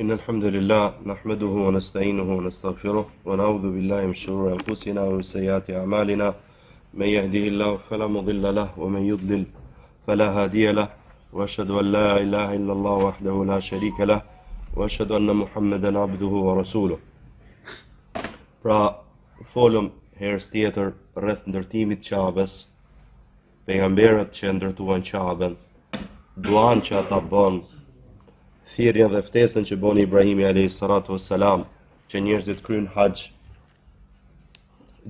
إن الحمد لله نحمده ونستعينه ونستغفره ونعوذ بالله من شرور أنفسنا ومن سيئات أعمالنا من يهده الله فلا مضل له ومن يضلل فلا هادي له وأشهد أن لا إله إلا الله وحده لا شريك له وأشهد أن محمدا عبده ورسوله. Pra, folëm herës tjetër rreth ndërtimit të Ka'bes, pejgamberët që ndërtuan Ka'ben, duan që ata bën, thirrjen dhe ftesën që bën Ibrahimi alayhis salatu wassalam, që njerëzit kryejnë haxh.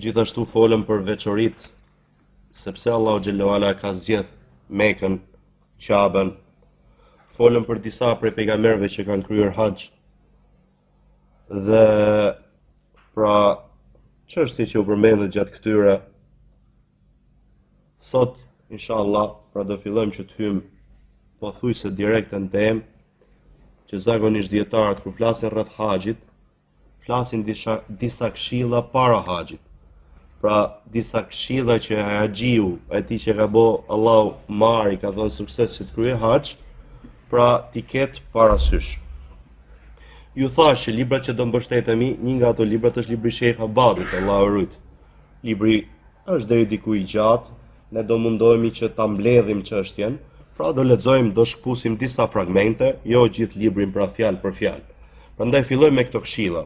Gjithashtu folëm për veçoritë, sepse Allahu xhallahu ala ka zgjedh Mekën, Ka'ben. Folëm për disa prej pejgamberëve që kanë kryer haxh. Dhe pra çështja që u përmendet gjatë këtyre, sot inshallah pra do fillojmë që të hyjmë pothuajse direkt në temë, që zakonisht dietarët kur flasin rreth haxhit, flasin disa këshilla para haxhit. Pra disa këshilla që haxhiu, atij që ka bë Allahu marri, ka dhënë sukses që të kryej haxh, pra t'i ketë parasysh. Ju thash që librat që do mbështetemi, një nga ato librat është libri Sheikh Abadit, Allahu rujt. Libri është deri diku i gjatë, ne do mundohemi që ta mbledhim çështjen, pra do lexojmë, do shkpusim disa fragmente, jo gjithë librin pra fjalë për fjalë. Prandaj fillojmë me këto këshilla.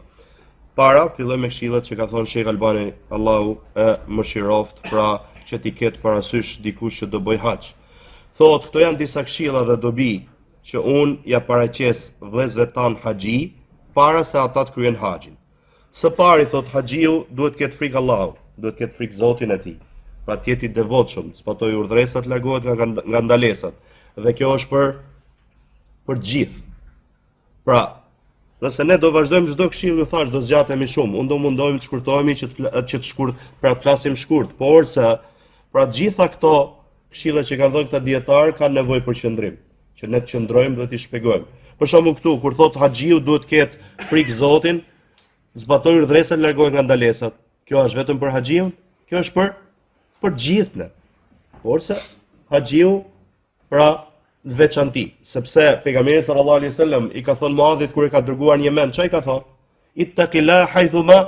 Fillojmë me këshillat që ka thonë Sheikh Albani, Allahu e mëshiroft, pra që t'i ketë parasysh dikush që do bëj haxh. Thotë, këto janë disa këshilla dhe dobi që unë ja paraqes vëllezërve tan haxhi para se ata të kryejnë haxhin. Së pari thot haxhiu duhet të ketë frikë Allahut, duhet të ketë frikë Zotin e tij. Pra të jetë i devotshëm, zbatoj urdhresat, largohet nga ndalesat. Dhe kjo është për gjithë. Pra, nëse ne do vazhdojmë çdo këshill, ju thash, do zgjatemi shumë. Unë do mundohem të shkurtohemi që të shkurt, pra të flasim shkurt, por se pra gjitha këto këshilla që kanë dhënë këta dietar kanë nevojë për qëndrim, që ne të qëndrojmë dhe t'i shpjegojmë. Për shembull këtu, kur thot haxhiu duhet të ketë frikë Zotin, zbatoj urdhresat, largohet nga ndalesat. Kjo është vetëm për haxhiun? Kjo është për gjithë ne. Por se haxhiu pra në veçanti, sepse pejgamberi sallallahu alaihi wasallam i ka thënë Muadhit kur e ka dërguar në Yemen, çai ka thonë? Ittaqillah haythuma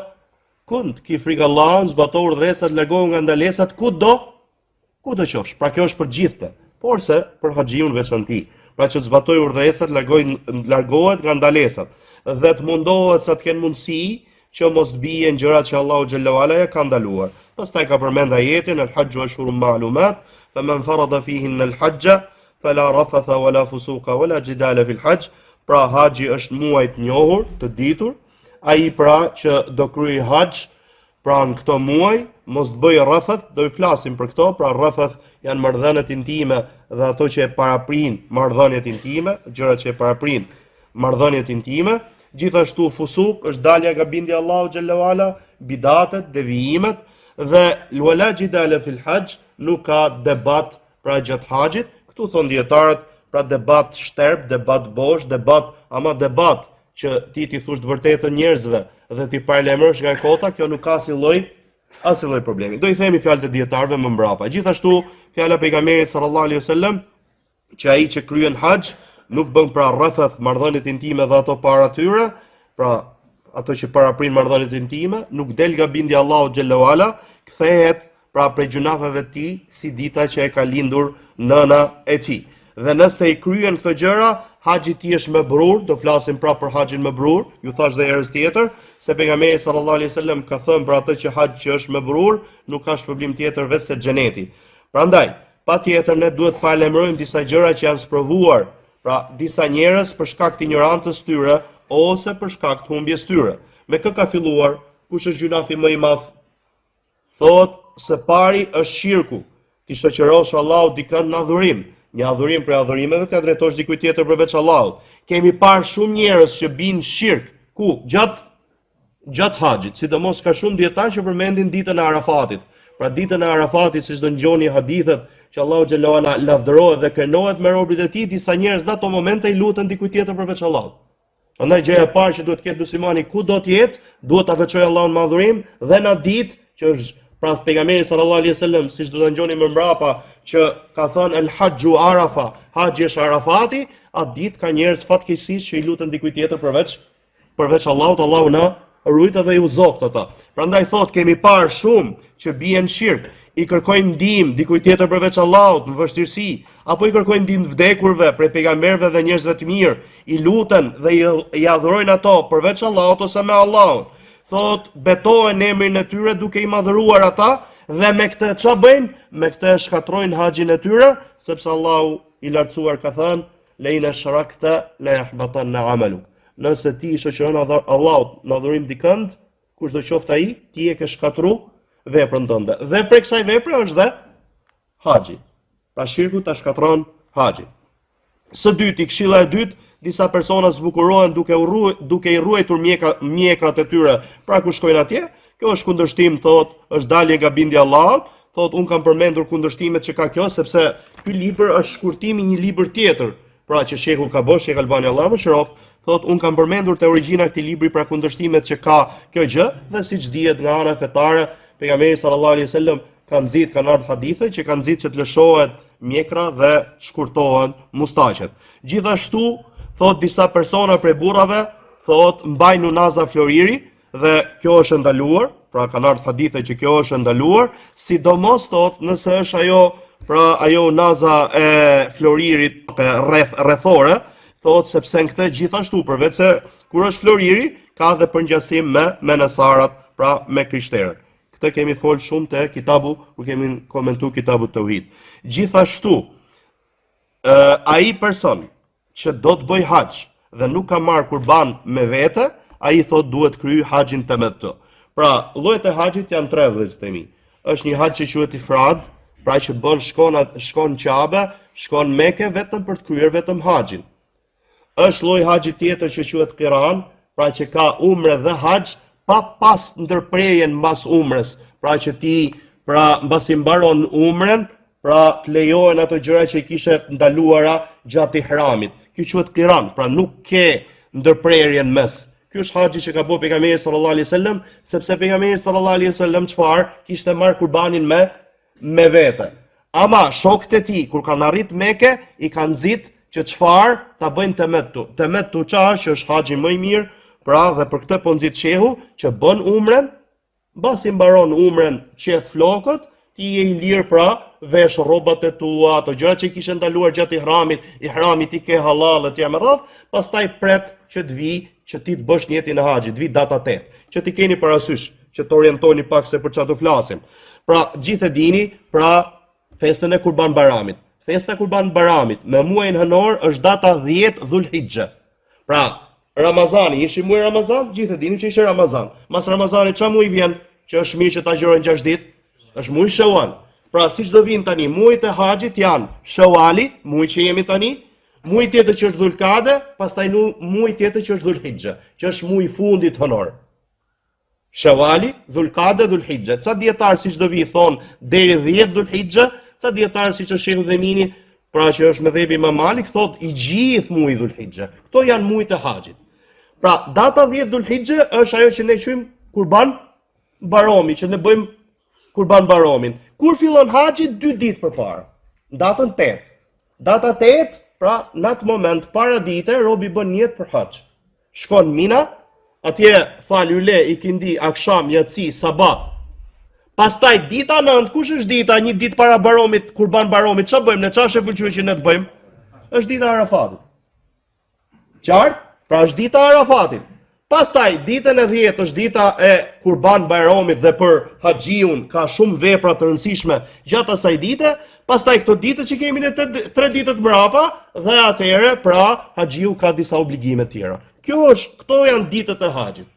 kunt, ki frikë Allahun, zbato urdhresat, largohu nga ndalesat kudo qofsh. Pra kjo është për gjithë. Por se për haxhiun veçanti, pra që zbatoj urdhresat, largohet nga ndalesat dhe të mundohet sa të kenë mundësi që mos bien gjërat që Allahu xhallahu ala ka ndaluar. Pastaj ka përmend ajetin al-hajju ashhurun ma'lumat, faman farada fihinna al-hajja fala rafatha wala fusuqa wala jidala fil hajj. Pra haxhi është muaj të njohur, të ditur, ai pra që do kryej haxh, pra në këto muaj mos të bëj rafath, do i flasim për këto, pra rafath janë marrëdhëniet intime dhe ato që e paraprin marrëdhëniet intime, gjërat që e paraprin marrëdhëniet intime. Gjithashtu fusuk është dalja nga bindja Allahu xhallahu ala, bidatet, devijimet, dhe wala jidala fil hajj, nuk ka debat pra gjatë haxhit. Këtu thon dietarët, pra debat shterp, debat bosh, ama debat që ti thosh të vërtetën njerëzve dhe ti paralajmërosh nga kota, kjo nuk ka asnjë lloj problemi. Do i themi fjalët e dietarëve më mbrapa. Gjithashtu fjala e pejgamberit sallallahu alaihi wasallam që ai që kryen haxh nuk bën pra rretheth marrëdhëniet intime dhe ato para tyre, pra ato që paraprin marrëdhëniet intime, nuk del nga bindja Allahu xhallahu ala, kthehet pra prej gjunafeve të tij si dita që e ka lindur nëna e tij. Dhe nëse i kryen këto gjëra, haxhi i tij është mebrur, do flasim pra për haxhin mebrur, ju thash dhe herës tjetër, se pejgamberi sallallahu alaihi wasallam ka thënë për atë që haxhi që është mebrur, nuk ka shpërblim tjetër veç se xheneti. Prandaj, patjetër ne duhet të paralajmërojmë disa gjëra që janë sprovuar, pra disa njerëz për shkak të ignorancës tyre ose për shkak të humbjes tyre. Me kë ka filluar? Kush është gjunafi më i madh? Thot se pari është shirku, ti shoqërosh Allahut dikën në adhurim, një adhurim për adhurimeve të drejtosh dikujt tjetër përveç Allahut. Kemi parë shumë njerëz që bin shirk, ku gjatë haxhit, sidomos ka shumë dietar që përmendin ditën e Arafatit. Pra ditën e Arafatit, siç do ngjoni hadithet, që Allahu xhallahu ala lavdërohet dhe kënohet me robërit e tij, disa njerëz në ato momente i lutën dikujt tjetër përveç Allahut. Prandaj gjëja e parë që duhet të ketë muslimani ku do të jetë, duhet ta veçojë Allahun me adhurim dhe në ditë që është Pra pejgamberi sallallahu alaihi wasallam, siç do ta ngjoni më mbrapa, që ka thënë el hajju arafa, haxhi është Arafati, atë ditë ka njerëz fatkeqësisht që i lutën dikujt tjetër përveç Allahut, Allahu na rujtë dhe i uzoft ata. Prandaj thot kemi parë shumë që bien shirk, i kërkojnë ndihmë dikujt tjetër përveç Allahut në vështirësi, apo i kërkojnë ndihmë vdekurve prej pejgamberëve dhe njerëzve të mirë, i lutën dhe i adhurojnë ato përveç Allahut ose me Allahun. Thot betohen emrin e tyre duke i madhëruar ata dhe me këtë ç'a bëjnë? Me këtë shkatrojnë haxhin e tyre, sepse Allahu i lartësuar ka thënë leina sharakta la yahbatanna amaluk. Nëse ti i shoqëron Allahut në adhurim dikënd, kushdo qoftë ai, ti e ke shkatruar veprën tënde. Dhe prej kësaj vepre është dhe haxhi. Pra shirku ta shkatron haxhin. Së dyti, këshilla e dytë, disa persona zbukurohen duke i ruajtur mjekrat e tyre, pra ku shkojnë atje. Kjo është kundërshtim, thot, është dalje nga bindja Allahut. Thot, un kam përmendur kundërshtimet që ka kjo, sepse ky libër është shkurtimi i një libër tjetër, pra që shehu ka bërë Sheh Albani Allahu mëshiroft. Thot, un kam përmendur te origjina e këtij libri pra kundërshtimet që ka kjo gjë, dhe siç dihet nga ana fetare, pejgamberi sallallahu alaihi wasallam kanë ardhur hadithe që kanë nxit që të lëshohet mjekra dhe shkurtohen mustaqet. Gjithashtu, thot disa persona prej burrave, thot mbajnë unaza floriri dhe kjo është ndaluar, pra kanë ardhur hadithe që kjo është ndaluar, sidomos thot nëse është ajo unaza e floririt rrethore, thot sepse në këtë gjithashtu përveç se kur është floriri ka dhe përngjasim me nesarat, pra me krishterët. Këtë kemi folë shumë te kitabu, kur kemi komentuar kitabu Tauhid. Gjithashtu, ai person që do të bëj haxh dhe nuk ka marrë kurban me vete, ai thot duhet kryej haxhin tamattu. Pra, llojet e haxhit janë tre vëllezër të mi. Është një haxh që quhet ifrad, pra që bën shkon në Kabe, shkon Mekë vetëm për të kryer vetëm haxhin. Është lloj haxhi tjetër që quhet qiran, pra që ka umre dhe haxh pa pas ndërprerjen mbas umrës, pra që ti mbasi mbaron umren, pra të lejohen ato gjëra që i kishe ndaluara gjatë ihramit. Ky quhet qiran, pra nuk ke ndërprerjen mes. Ky është haxhi që ka bërë pejgamberi sallallahu alaihi wasallam, sepse pejgamberi sallallahu alaihi wasallam çfarë kishte marr kurbanin me vete. Ama shokët e tij kur kanë arrit Mekë i kanë nxit që çfarë ta bëjnë temettu. Temettu që është haxhi më i mirë, pra dhe për këtë po nxit shehu që bën umren, mbasi mbaron umren qeth flokët, ti je i lirë pra vesh rrobat e tua, ato gjëra që i kishe ndaluar gjatë ihramit i ke halal e tjerë me radhë, pastaj pret që të vi, që ti të bësh njëtin e haxhit, të vi data 8, që ti keni parasysh, që të orientoni pak se për çfarë do flasim. Pra, gjithë e dini, pra festën e Kurban Bayramit. Festa e Kurban Bayramit me muajin hënor është data 10 Dhulhijhe. Pra, Ramazani, ishi muaj Ramazan, gjithë e dini që ishte Ramazan. Mas Ramazanit çfarë muaj vjen, që është mirë që ta agjërojnë 6 ditë? Është muaj Shawal. Pra, siç do vinë tani, muajt e haxhit janë Shawali, muaj që jemi tani, muaj tjetër që është Dhulkade, pastaj muaj tjetër që është Dhulhijhe, që është muaji i fundit hënor. Shawali, Dhulkade, Dhulhijhe. Ca dietar siç do vi thon deri 10 Dhulhijhe, ca dietar siç është Sheikh Dhemini, pra që është mëdhëbi Imam Malik, thot i gjithë muaji Dhulhijhe. Kto janë muajt e haxhit. Pra, data 10 Dhulhijhe është ajo që ne quajmë Kurban Bayramin, që ne bëjmë Kurban Bayramin. Kur fillon haxhi 2 ditë përpara, datën 8. Data 8, pra në atë moment para dite robi bën niyet për haxh. Shkon Mina, atje fal ule ikindi akşam yatsi sabah. Pastaj dita 9, kush është dita? Një ditë para Bayramit, Kurban Bayramit, ç'a bëjmë ne? Çfarë pëlqej që ne të bëjmë? Është dita e Arafatit. Qartë? Pra është dita e Arafatit. Pastaj ditën e 10 është dita e Kurban Bayramit dhe për haxhiun ka shumë vepra të rëndësishme gjatë asaj dite. Pastaj këto ditë që kemi ne 3 ditë të mbrapa dhe atëherë pra haxhiu ka disa obligime të tjera. Këto janë ditët e haxhit.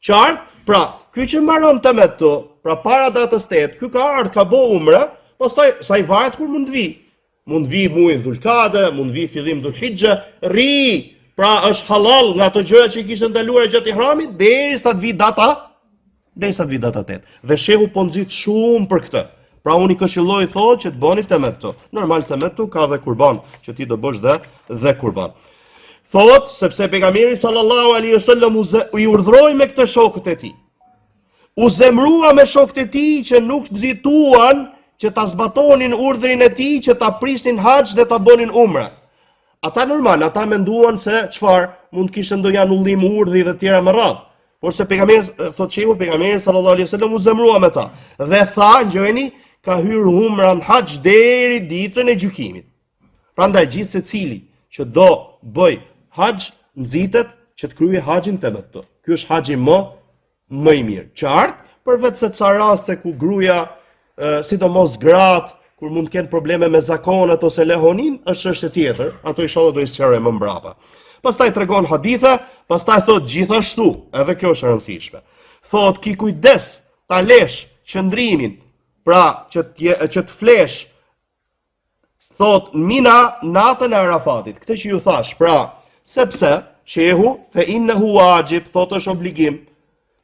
Qartë? Pra, ky që mbaron tamattu, pra para datës 8, ky ka ardhur ka bë umre, pastaj sa i varet kur mund vi. Mund vi muaj Dhulkade, mund vi fillim Dhulhijhe, pra është halal nga ato gjëra që i kishte ndaluar gjatë ihramit derisa të vi data 8. Dhe shehu po nxit shumë për këtë. Pra unë i këshilloj thotë që të bëni tamattu. Normal tamattu ka dhe kurban, që ti do bësh dhe kurban. Thot, sepse pejgamberi sallallahu alaihi wasallam i urdhroi me këtë shokët e tij. u zemrua me shokët e tij që nuk nxituan që ta zbatonin urdhrin e tij që ta prisnin haxh dhe ta bënin umre. Ata normal, ata menduan se çfarë mund kishin ndonjë anullim urdhri dhe tjera më radh. Por se pejgamberi thotë shehu pejgamberi sallallahu alaihi wasallam u zemrua me ta dhe tha, ngjojeni, ka hyrë umra në haxh deri ditën e gjykimit. Prandaj gjithë secili që do bëj haxh nxitet që të kryejë haxhin tamattu. Ky është haxhi më i mirë. Qartë, përveç se ca raste ku gruaja, sidomos gratë, kur mund të kenë probleme me zakonet ose lehonin, është çështje tjetër. Ato inshallah do i sqarojmë më mbrapa. Pastaj tregon hadithe, pastaj thot gjithashtu, edhe kjo është e rëndësishme. Thot ki kujdes ta lesh qëndrimin, pra që të flesh, thot Mina natën e Arafatit. Këtë që ju thash, pra, sepse shehu fe innehu wajib, thot është obligim.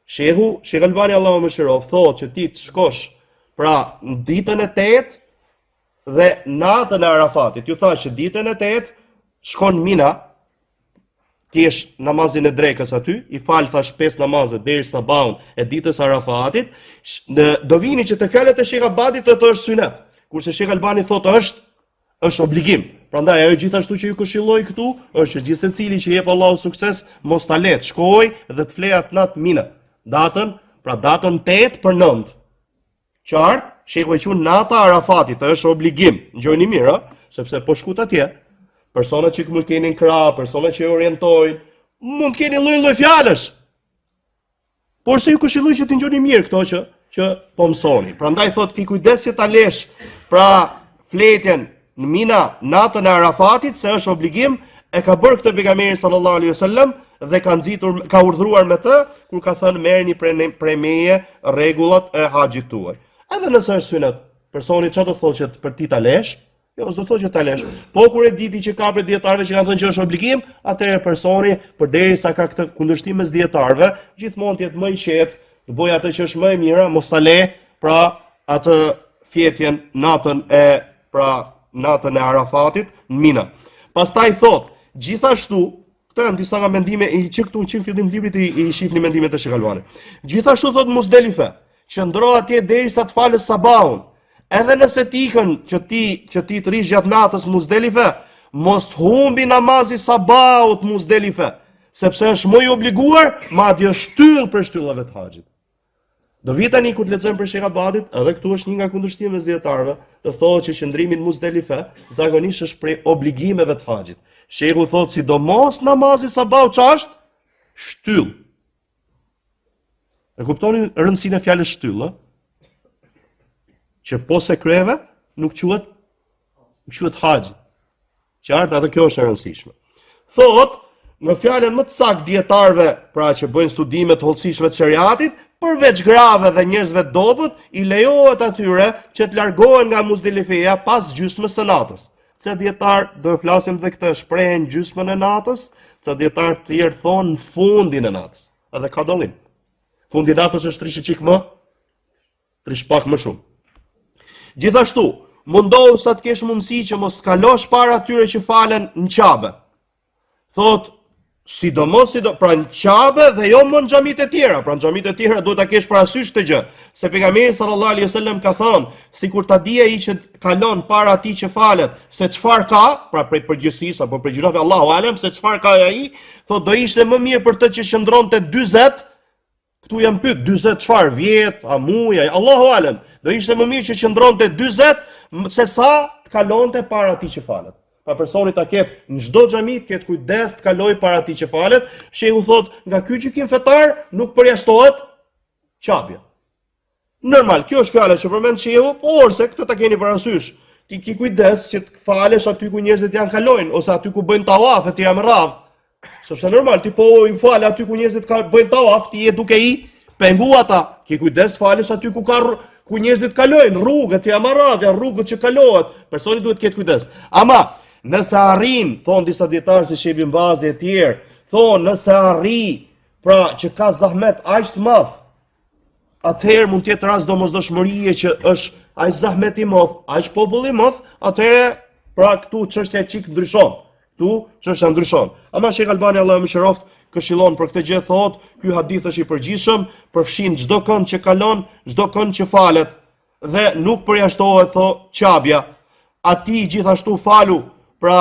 Shehu, Sheh Albani Allahu më shërof, thot që ti të shkosh, pra në ditën e 8 dhe natën e Arafatit. Ju thash që ditën e 8 shkon Mina, ti është namazin e drekës aty, i fal thash 5 namazet derisa sabahun e ditës Arafatit, do vini që te fjalët e Sheh Abadit të është sunet, kurse Sheh Albani thotë është obligim. Prandaj ajo gjithashtu që ju këshilloj këtu është që gjithsecili që jep Allahu sukses mos ta let, shkoj dhe të flej atë natë Mina. Datën 8 për 9. Qartë, shehu e qunë nata Arafatit, është obligim. Ngjojeni mirë, sepse po shkut atje. Personat që mund keni krah, personat që orientojnë, mund keni lloj-lloj fjalësh. Por se ju këshilloj që të ngjoni mirë këto që po mësoni. Prandaj thotë ki kujdes që ta lesh pra fletjen në Mina natën e Arafatit, se është obligim, e ka bërë këtë pejgamberi sallallahu alaihi wasallam dhe ka urdhëruar me të kur ka thënë merrni prej meje rregullat e haxhit tuaj. Edhe nëse është sunet, personi çfarë do thotë që për ti ta lesh? Jo, s'do thotë që ta lesh. Po kur e diti që ka për dietarëve që kanë thënë që është obligim, atëherë personi përderisa ka këtë kundërshtim mes dietarëve, gjithmonë të jetë më i qetë, të bëjë atë që është më e mira, mos ta le pra atë fjetjen natën e Arafatit në Mina. Pastaj thot, gjithashtu, këto janë disa nga mendime që këtu që fillim librit i shihni mendimet e Sheh Albanit. Gjithashtu thot Muzdelife, qëndro atje derisa të falës sabahun. Edhe nëse tikën që ti të rish gjatë natës Muzdelife, mos humbi namazi sabahut Muzdelife, sepse është më i obliguar, madje shtyll për shtyllave të haxhit. Do vi tani kur të lexojmë për Sheh Abadit, edhe këtu është një nga kundërshtimet e dietarëve, të thotë që qëndrimi në Muzdelife zakonisht është prej obligimeve të haxhit. Shehu thotë sidomos namazi sabahut ç'është? Shtyll. E kuptoni rëndësinë e fjalës shtyll, ë? Që po se kryeve nuk quhet haxh. Qartë, edhe kjo është e rëndësishme. Thotë, në fjalën më të saktë dietarëve, pra që bëjnë studime të hollësishme të shariatit, përveç grave dhe njerëzve të dobët, i lejohet atyre që të largohen nga Muzdelifeja pas gjysmës së natës. Ca dietar do të flasim dhe këtë shprehjen gjysmën e natës, ca dietar të tjerë thonë në fundin e natës. Edhe ka dallim. Fundi i natës është trish pak më shumë. Gjithashtu, mundohu sa të kesh mundësi që mos kalosh para atyre që falen në Qabe. Thotë sidomos pra në Qabe dhe jo më në xhamit e tjera. Pra në xhamit e tjera duhet ta kesh parasysh këtë gjë. Se pejgamberi sallallahu alaihi wasallam ka thënë, sikur ta di ai që kalon para atij që falet, se çfarë ka, pra prej përgjithësisë apo prej gjërave Allahu alem, se çfarë ka ai, thotë do ishte më mirë për të që qëndronte 40. Këtu jam pyet 40 çfarë vjet, a muaj, Allahu alem. Do ishte më mirë që qëndronte 40 se sa të kalonte para atij që falet. Pa personi ta ketë në çdo xhami të ketë kujdes të kaloj para atij që falet. Shehu thot, nga ky gjykim fetar nuk përjashtohet çapja. Normal, kjo është fjala që përmend Shehu, por se këtë ta keni parasysh. Ti ki kujdes që të falesh aty ku njerëzit janë kalojnë ose aty ku bëjnë tawaf etj me radh. Sepse normal, ti po i fal aty ku njerëzit bëjnë tawaf, ti je duke i pengu ata. Ki kujdes falesh aty ku njerëzit kalojnë, rrugët e amaradhja, rrugët që kalohet, personi duhet të ketë kujdes. Ama nëse arrin, thon disa dietarë si Shebi Mbazi e tjerë, thon nëse arri, pra që ka zahmet aq të madh, atëherë mund të jetë rast domosdoshmërie që është aq zahmet i madh, aq popull i madh, atëherë pra këtu çështja çik ndryshon. Ama Sheh Albani Allahu më shëroft, këshillon për këtë gjë, thot, ky hadith është i përgjithshëm, përfshin çdo kënd që kalon, çdo kënd që falet dhe nuk përjashtohet qabja. Ati gjithashtu falu, pra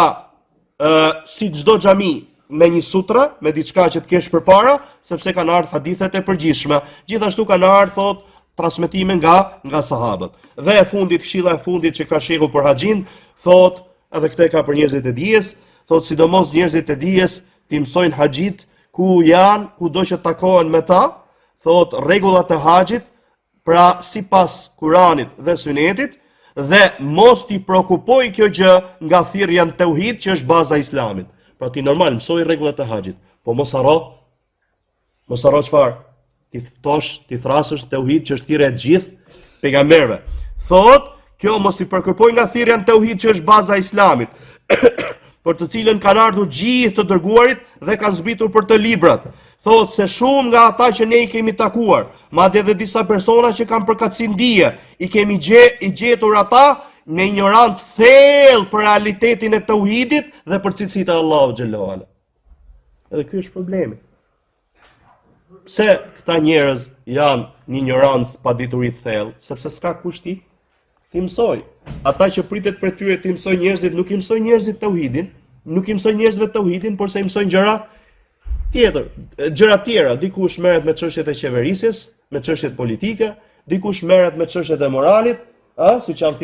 si çdo xhami me një sutra, me diçka që të kesh përpara, sepse kanë ardhur hadithet e përgjithshme. Gjithashtu kanë ardhur thot transmetime nga sahabët. Dhe e fundit, këshilla e fundit që ka shehu për haxhin, thot, edhe këtë ka për njerëzit e dijes, thot sidomos njerëzit e dijes të mësojnë haxhit ku janë, kudo që takohen me ta, thot rregullat e haxhit, pra sipas Kuranit dhe Sunetit, dhe mos t'i prekupoj kjo gjë nga thirrja në tauhid që është baza e Islamit. Pra ti normal mësoj rregullat e haxhit, po mos harro çfarë? Ti ftosh, ti thrasësh tauhid që është thirrja e gjithë pejgamberëve. Thot, kjo mos t'i prekupoj nga thirrja në tauhid që është baza e Islamit, për të cilën kanë ardhur gjithë të dërguarit dhe kanë zbritur për të librat. Thot se shumë nga ata që ne i kemi takuar, madje edhe disa persona që kanë përkatësim dije, i kemi gjetur ata me ignorancë thellë për realitetin e tauhidit dhe për cilësitë e Allahut xhallahu ala. Edhe ky është problemi. Pse këta njerëz janë një ignorancë pa dituri thellë, sepse s'ka kushti ti mësoj. Ata që pritet për tyre ti mësoj njerëzit, nuk i mësoj njerëzit tauhidin, nuk i mësoj njerëzve tauhidin, por se i mësojnë gjëra tjera. Dikush merret me çështjet e qeverisjes, me çështjet politike, dikush merret me çështjet e moralit, siç janë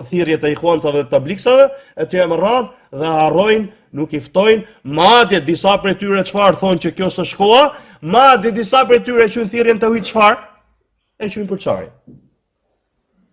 thirrjet e ikhwancave dhe tabliksave, etj me radhë, dhe harrojnë, nuk i ftojnë, madje disa prej tyre çfarë thonë që kjo është shkolla, madje disa prej tyre që thirrjen tauhid çfarë? E quajnë përçarje.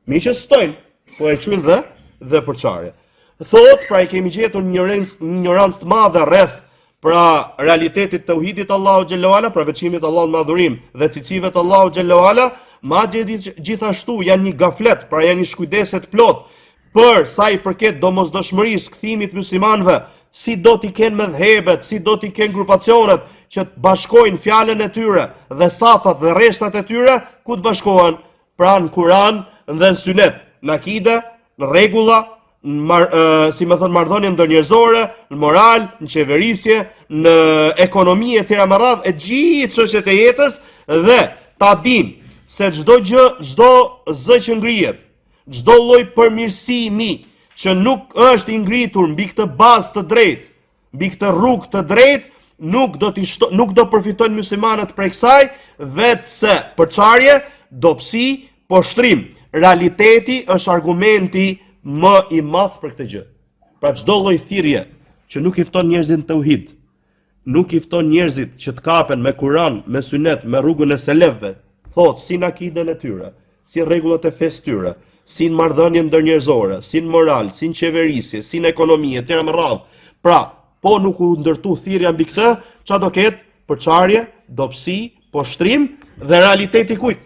Miqës stojnë, po e quajnë dhe përçarje. Thot, pra i kemi gjetur një ignorancë të madhe rreth pra realitetit të tauhidit Allahu xhallahu ala, pra veçimit Allahut madhurim dhe cilësive të Allahut xhallahu ala, madje gjithashtu janë një gaflet, pra janë një shkujdese të plot për sa i përket domosdoshmërisë kthimit muslimanëve, si do t'i kenë mëdhëbet, si do t'i kenë grupacionet që të bashkojnë fjalën e tyre dhe safat dhe rreshtat e tyre, ku të bashkohen? Pra në Kur'an dhe në Sunet, në akide, në rregulla, si më thënë marrëdhënie ndërnjerëzore, në moral, në qeverisje, në ekonomi e tjera me radhë, e gjithë çështjet e jetës, dhe ta dinë se çdo gjë, çdo zë që ngrihet, çdo lloj përmirësimi që nuk është i ngritur mbi këtë bazë të drejtë, mbi këtë rrugë të drejtë, nuk do përfitojnë muslimanët prej kësaj, vetëse përçarje, dobësi, poshtrim. Realiteti është argumenti më i madh për këtë gjë. Pra çdo lloj thirrje që nuk i fton njerëzit në tauhid, nuk i fton njerëzit që të kapen me Kur'an, me Sunet, me rrugën e selefëve, thot si në akiden e tyre, si rregullat e fesë tyre, si në marrëdhënien ndërnjerëzore, si në moral, si në qeverisje, si në ekonomi etj me radhë. Pra, po nuk u ndërtu thirrja mbi këtë, çfarë do ketë? Përçarje, dobësi, poshtrim dhe realiteti kujt?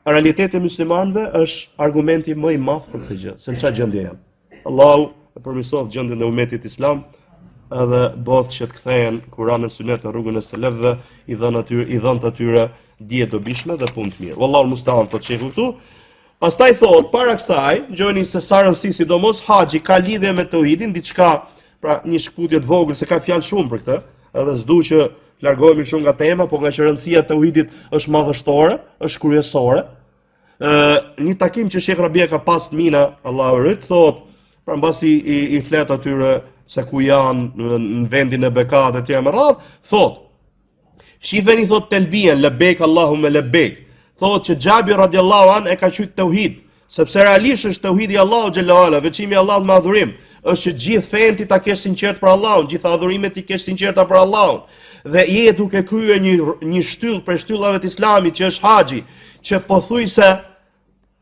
Realiteti e muslimanëve është argumenti më i madh për këtë gjë, se në çfarë gjendje janë. Allahu e përmirësoft gjendjen e umetit islam, edhe bëhet që të kthehen Kur'ani, Sunet e rrugën e selefëve, i dhënë atyre dije dobishme dhe punë të mirë. Wallahu musta'an, thotë shehu këtu. Pastaj thot, para kësaj, gjoni se sa rëndësi sidomos haxhi ka lidhje me tauhidin, diçka, pra një shkputje të vogël se ka fjalë shumë për këtë, edhe s'du që largohemi shumë nga tema, por nga që rëndësia e tauhidit është madhështore, është kryesore. Një takim që Shekh Rabia ka pas mina, Allahu rrit, thot, pra mbasi i flet atyre se ku janë në vendin e bekat dhe tjera më radh, thot, shifeni thot telbien, lebek Allahume lebek, thot që Xhabir radiallahu an e ka qyt tauhid, sepse realisht është tauhidi Allahu xhallahu ala, veçimi Allahut me adhurim, është që gjithë fen ti ta kesh sinqert për Allahun, gjithë adhurimet ti kesh sinqerta për Allahun, dhe je duke kryer një shtyllë për shtyllave të Islamit që është haxhi, që pothuajse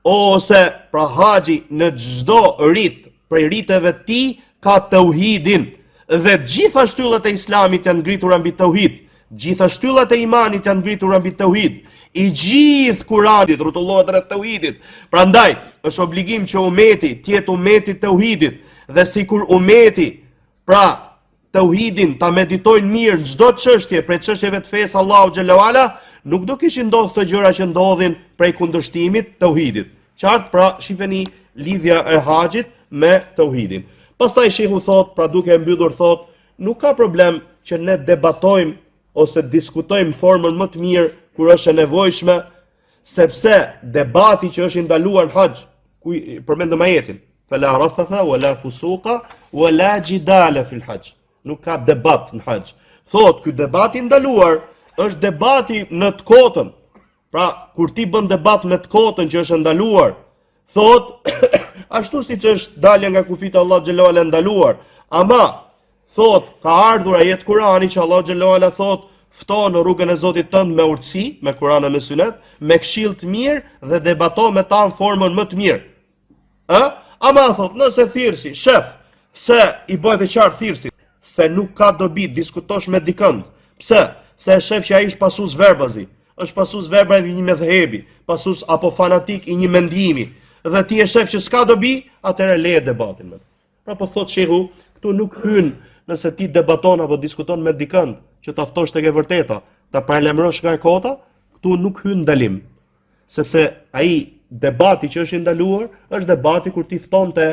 ose pra haxhi në çdo rit prej riteve të tij ka tauhidin, dhe gjitha shtyllat e Islamit janë ngritura mbi tauhid, gjitha shtyllat e imanit janë ngritura mbi tauhid. I gjithë Kurani rrotullohet rreth tauhidit. Prandaj është obligim që umeti të jetë umeti i tauhidit, dhe sikur umeti pra tauhidin ta meditojnë mirë çdo çështje prej çështjeve të fesë Allahu xhallahu ala, nuk do kishin ndodhur këto gjëra që ndodhin prej kundërshtimit të tauhidit. Qartë, pra shifeni lidhja e haxhit me tauhidin. Pastaj shehu thot, pra duke e mbyllur thot, nuk ka problem që ne debatojmë ose diskutojmë formën më të mirë kur është e nevojshme, sepse debati që është ndaluar në haxh, ku përmendëm ajetin, fala rafatha wala fusuqa wala jidala fil haxh. Nuk ka debat në haxh. Thot, ky debati ndaluar është debati në të kotën. Pra, kur ti bën debat me të kotën që është ndaluar, thot, ashtu siç është dalja nga kufit e Allah xhelalu ala ndaluar, ama thot, ka ardhur ajet Kurani që Allah xhelalu ala thot, fto në rrugën e Zotit tënd me urtësi, me Kur'an e me Sunet, me këshill të mirë dhe debato me ta në formën më të mirë. Ama thot, nëse thirrsi, shef, se i bëhet e qartë thirrsi, se nuk ka dobi diskutosh me dikënd. Pse? Se e shef që ai është pasus verbazi, është pasus verba i një medhhebi, pasus apo fanatik i një mendimi, dhe ti e shef që s'ka dobi, atëherë leje debatin me. Pra po thot shehu, këtu nuk hyn nëse ti debaton apo diskuton me dikënd që ta ftosh tek e vërteta, ta paralajmërosh nga e kota, këtu nuk hyn ndalim. Sepse ai debati që është i ndaluar është debati kur ti ftonte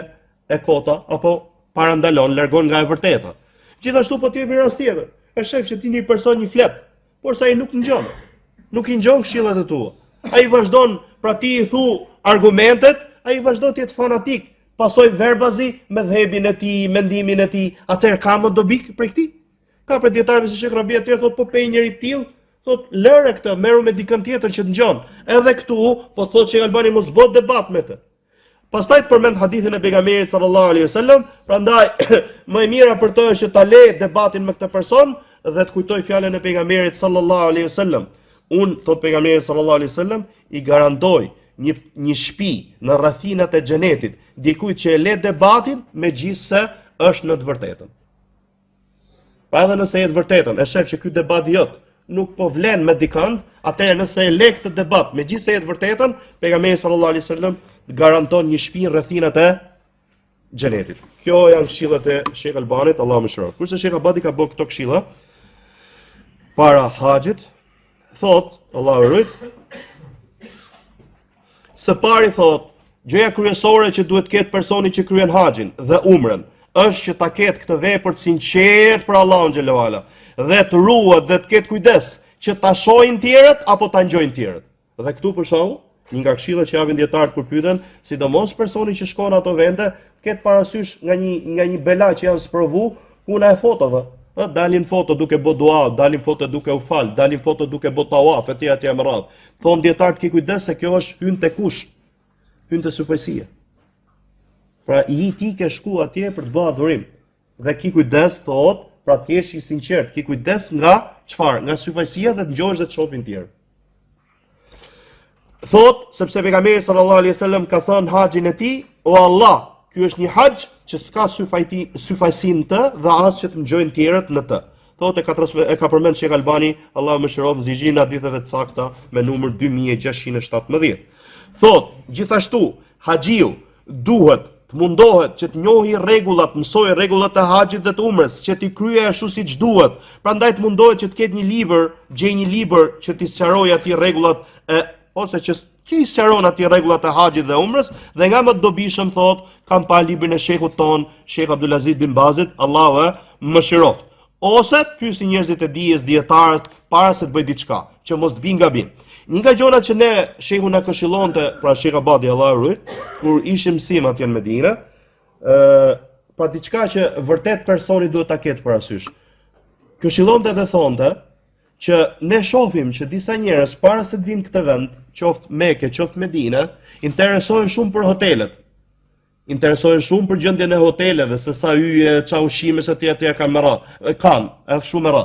e kota apo parandalon, largon nga e vërteta. Gjithashtu po ti jep rast tjetër. E shef që ti një person një flet, por sa ai nuk ngjon. Nuk i ngjon këshillat e tua. Ai vazhdon, pra ti i thu argumentet, ai vazhdon të jetë fanatik, pasoj verbazi me dhëbin e tij, mendimin e tij. Atëherë ka më dobi për këtë? Ka për dietarëve si Sheikh Rabia tjetër thot po pe njëri tillë, thot lëre këtë, merru me dikën tjetër që të ngjon. Edhe këtu po thot Sheikh Albani mos bë debat me të. Pastaj të përmend hadithin e pejgamberit sallallahu alaihi wasallam, prandaj më e mira për të është që ta lej debatin me këtë person dhe të kujtoj fjalën e pejgamberit sallallahu alaihi wasallam. Unë, thot pejgamberi sallallahu alaihi wasallam, i garantoj një shtëpi në rrethinat e xhenetit dikujt që e le debatin megjithse është në të vërtetën. Pa edhe nëse e të vërtetën, e shef që ky debat jot nuk po vlen me dikënd, atëherë nëse e le këtë debat megjithse e të vërtetën, pejgamberi sallallahu alaihi wasallam garanton një shtëpi në rrethinat e xhenetit. Kjo janë këshillat e Sheikh Albanit, Allahu mëshiroft. Kurse Sheikh Abadi ka bërë këto këshilla para haxhit, thot, Allahu rrit, së pari thot, gjëja kryesore që duhet ketë personi që kryen haxhin dhe umrën, është që ta ketë këtë vepër të sinqert për Allahun xhelalu ala, dhe të ruhet dhe të ketë kujdes që ta shohin tjerët apo ta ngjojnë tjerët. Dhe këtu për shembull, një nga këshillat që japin dietarët kur pyeten, sidomos personi që shkon ato vende, ketë parasysh nga një bela që janë sprovu, puna e fotove. Dalin foto duke bë dua, dalin foto duke u fal, dalin foto duke bë tawaf etj etj me radhë. Thon dietarët ki kujdes se kjo është hyn te kush? Hyn te sufajsia. Pra i ti ke shku atje për të bërë adhurim. Dhe ki kujdes thot, pra ti je i sinqert, ki kujdes nga çfarë? Nga sufajsia dhe të ngjohesh dhe të shohin tjerë. Thot, sepse pejgamberi sallallahu alaihi wasallam ka thënë haxhin e tij, o Allah, ky është një haxh që s'ka syfajsin të dhe as që të ngjojnë tjerët në të. Thotë e ka përmend Sheikh Albani, Allahu mëshiroft, zgjidhjen e haditheve të sakta me numër 2617. Thotë, gjithashtu, haxhiu duhet të mundohet që të njohë rregullat, mësoj rregullat e haxhit dhe të umrës, që t'i kryej ashtu siç duhet. Prandaj të mundohet që të ketë një libër, gjej një libër që t'i sqarojë aty rregullat ose që i sqaron aty rregullat e haxhit dhe umrës, dhe nga më të dobishëm thot, kam pa librin e shehut ton, Sheikh Abdulaziz bin Bazit, Allahu mëshiroft. Ose pyesin njerëzit e dijes, dietarët, para se të bëj diçka, që mos të vi gabim. Një nga gjonat që ne shehu na këshillonte, pra Sheikh Abadi Allahu rujt, kur ishim mësim atje në Medinë, pra diçka që vërtet personi duhet ta ketë parasysh. Këshillonte dhe thonte që ne shohim që disa njerëz para se të vinë këtë vend, qoftë Mekë, qoftë Medinë, interesohen shumë për hotelet. Interesohen shumë për gjendjen e hoteleve, se sa hyje, çfarë ushqimesh etj kanë marrë. Kanë, edhe shumë marrë.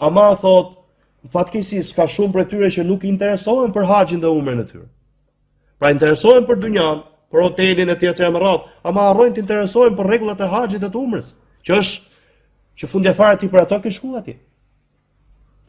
Ama thot, fatkeqësisht ka shumë prej tyre që nuk interesohen për haxhin dhe umrën e tyre. Pra interesohen për dynjan, për hotelin etj marrë, ama harrojnë të interesohen për rregullat e haxhit dhe të umrës, që fundja fare ti për ato ke shku atje.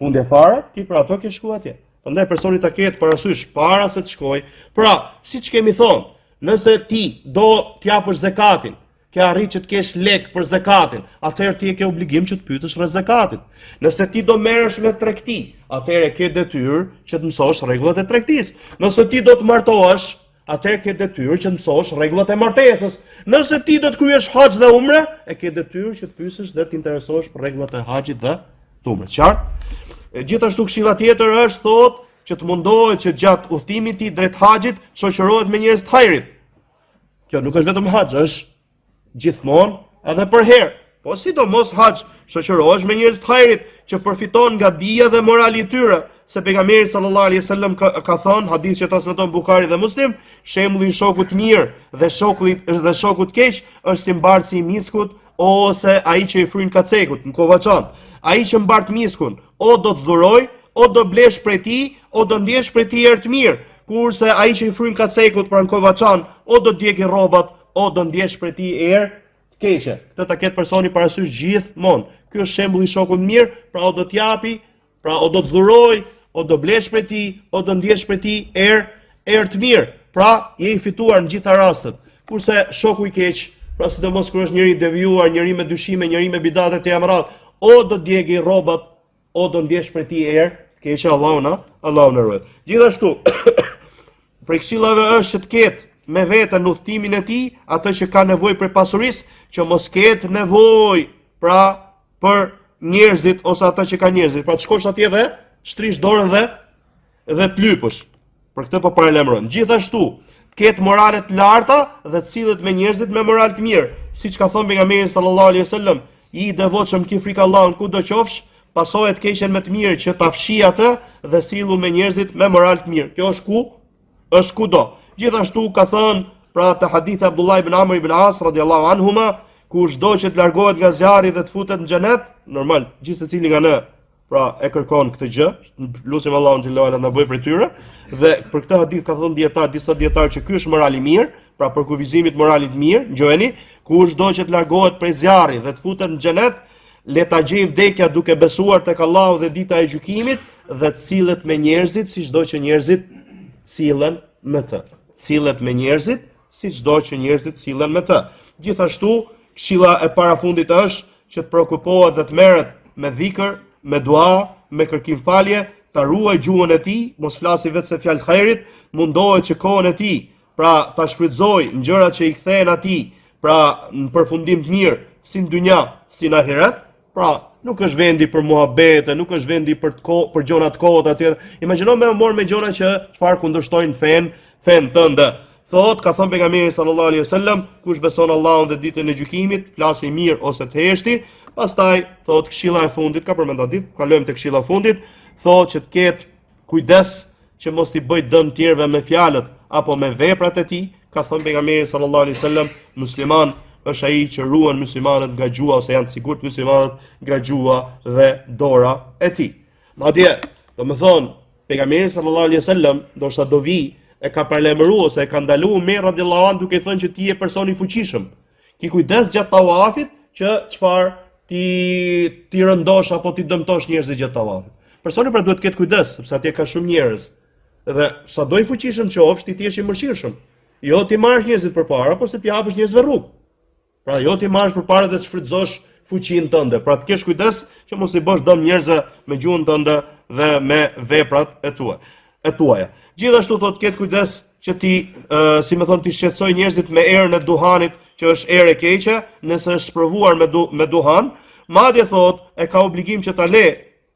Fundja fare ti për ato ke shku atje. Prandaj personi ta ketë parasysh para se të shkojë. Pra, siç kemi thonë, nëse ti do t'japësh zakatin, ke arrit që të kesh lek për zakatin, atëherë ti e ke obligim që të pyetësh rreth zakatit. Nëse ti do merresh me tregti, atëherë ke detyrë që të mësosh rregullat e tregtisë. Nëse ti do të martohesh, atëherë ke detyrë që të mësosh rregullat e martesës. Nëse ti do të kryesh haxh dhe umre, e ke detyrë që të pyesësh dhe të interesohesh për rregullat e haxhit dhe të umrës. Qartë? Gjithashtu këshilla tjetër është thotë që të mundohet që gjatë udhëtimit i drejt haxhit shoqërohet me njerëz të hajrit. Kjo nuk është vetëm haxh, është gjithmonë edhe për herë. Po sidomos haxh shoqërohesh me njerëz të hajrit që përfiton nga dija dhe morali i tyre, se pejgamberi sallallahu alaihi wasallam ka thënë, hadith që transmeton Buhari dhe Muslim, shembulli i shokut mirë dhe shokut keq është si mbartësi i miskut ose ai që i fryn kacekut në kovaçan. Ai që mbart miskun, o do të dhuroj, o do blesh prej tij, o do ndjesh prej tij erë të mirë, kurse ai që i fryn kacekut pranë kovaçan, o do djegë rrobat, o do ndjesh prej tij erë të keqe. Këtë ta ketë personi parasysh gjithmonë. Ky është shembulli i shokut mirë, pra o do t'japi, pra o do të dhuroj, o do blesh prej tij, o do ndjesh prej tij erë të mirë. Pra je i fituar në gjitha rastet. Kurse shoku i keq, pra sidomos kur është njëri i devijuar, njëri me dyshime, njëri me bidate të jamrat, o do djegë rrobat, o do ndjesh prej tij erë të keqe. Allahu na ruaj. Gjithashtu, prej këshillave është që të ketë me veten në udhtimin e tij atë që ka nevojë për pasurisë, që mos ketë nevojë pra për njerëzit ose ata që kanë njerëzit. Pra të shkosh atje dhe shtrish dorën dhe të lypësh. Për këtë po paralajmëron. Gjithashtu, të ketë morale të larta dhe të sillet me njerëzit me moral të mirë, siç ka thënë pejgamberi sallallahu alaihi wasallam, i devotshëm ki frikë Allahun kudo qofsh, pasojë të keqen me të mirë që ta fshi atë dhe sillu me njerëzit me moral të mirë. Kjo është kudo. Gjithashtu ka thënë pra te hadithi Abdullah ibn Amr ibn As radhiyallahu anhuma, kushdo që të largohet nga zjarri dhe të futet në xhenet, normal, gjithsecili nga ne pra e kërkon këtë gjë, lutim Allahun xhelal ala na bëj për tyre, dhe për këtë hadith ka thënë disa dietar që ky është morali i mirë, pra për kufizimit moralit mirë, ngjojeni, kushdo që të largohet prej zjarrit dhe të futet në xhenet, le ta gjejë vdekja duke besuar tek Allahu dhe dita e gjykimit dhe të sillet me njerëzit si çdo që njerëzit sillen me të. Sillet me njerëzit si çdo që njerëzit sillen me të. Gjithashtu, këshilla e parafundit është që të prekupohet dhe të merret me dhikr, me dua, me kërkim falje, ta ruaj gjuhën e tij, mos flasi vetë se fjalë xhairit, mundohet që kohën e tij, pra ta shfrytëzoj në gjërat që i kthehen atij, pra në përfundim të mirë, si në dynja, si në ahiret. Pra nuk është vendi për muhabete, nuk është vendi për gjona të kohët atje. Imagjino me me gjona që çfarë kundërshtojnë fen tënde. Thot, ka thënë pejgamberi sallallahu alaihi wasallam, kush beson Allahun dhe ditën e gjykimit, flasë mirë ose të heshti. Pastaj thot këshilla e fundit, ka përmendur ditë, kalojmë te këshilla e fundit, thot që të ketë kujdes që mos t'i bëj dëm tjerëve me fjalët apo me veprat e tij. Ka thënë pejgamberi sallallahu alaihi wasallam, musliman është ai që ruan muslimanët nga gjua ose janë të sigurt muslimanët nga gjua dhe dora e tij. Madje, domethënë, pejgamberi sallallahu alaihi wasallam ndoshta do vi e ka paralajmëruar ose e ka ndaluar me radhiyallahu anhu duke thënë që ti je person i fuqishëm. Ki kujdes gjatë tawafit që çfarë ti rëndosh apo ti dëmtosh njerëzit gjatë tawafit. Personi pra duhet të ketë kujdes, sepse atje ka shumë njerëz. Dhe sado i fuqishëm qofsh, ti jesh i mëshirshëm. Jo ti marrësh njerëzit përpara, por se ti hapësh njerëzve rrugë. Pra jo ti marrësh përpara dhe të shfrytëzosh fuqinë tënde. Pra të kesh kujdes që mos i bësh dëm njerëzve me gjuhën tënde dhe me veprat e tuaja. Gjithashtu thotë ketë kujdes që ti, si më thon, ti shqetësoj njerëzit me erën e duhanit, që është erë e keqe, nëse është provuar me duhan, madje thotë e ka obligim që ta le,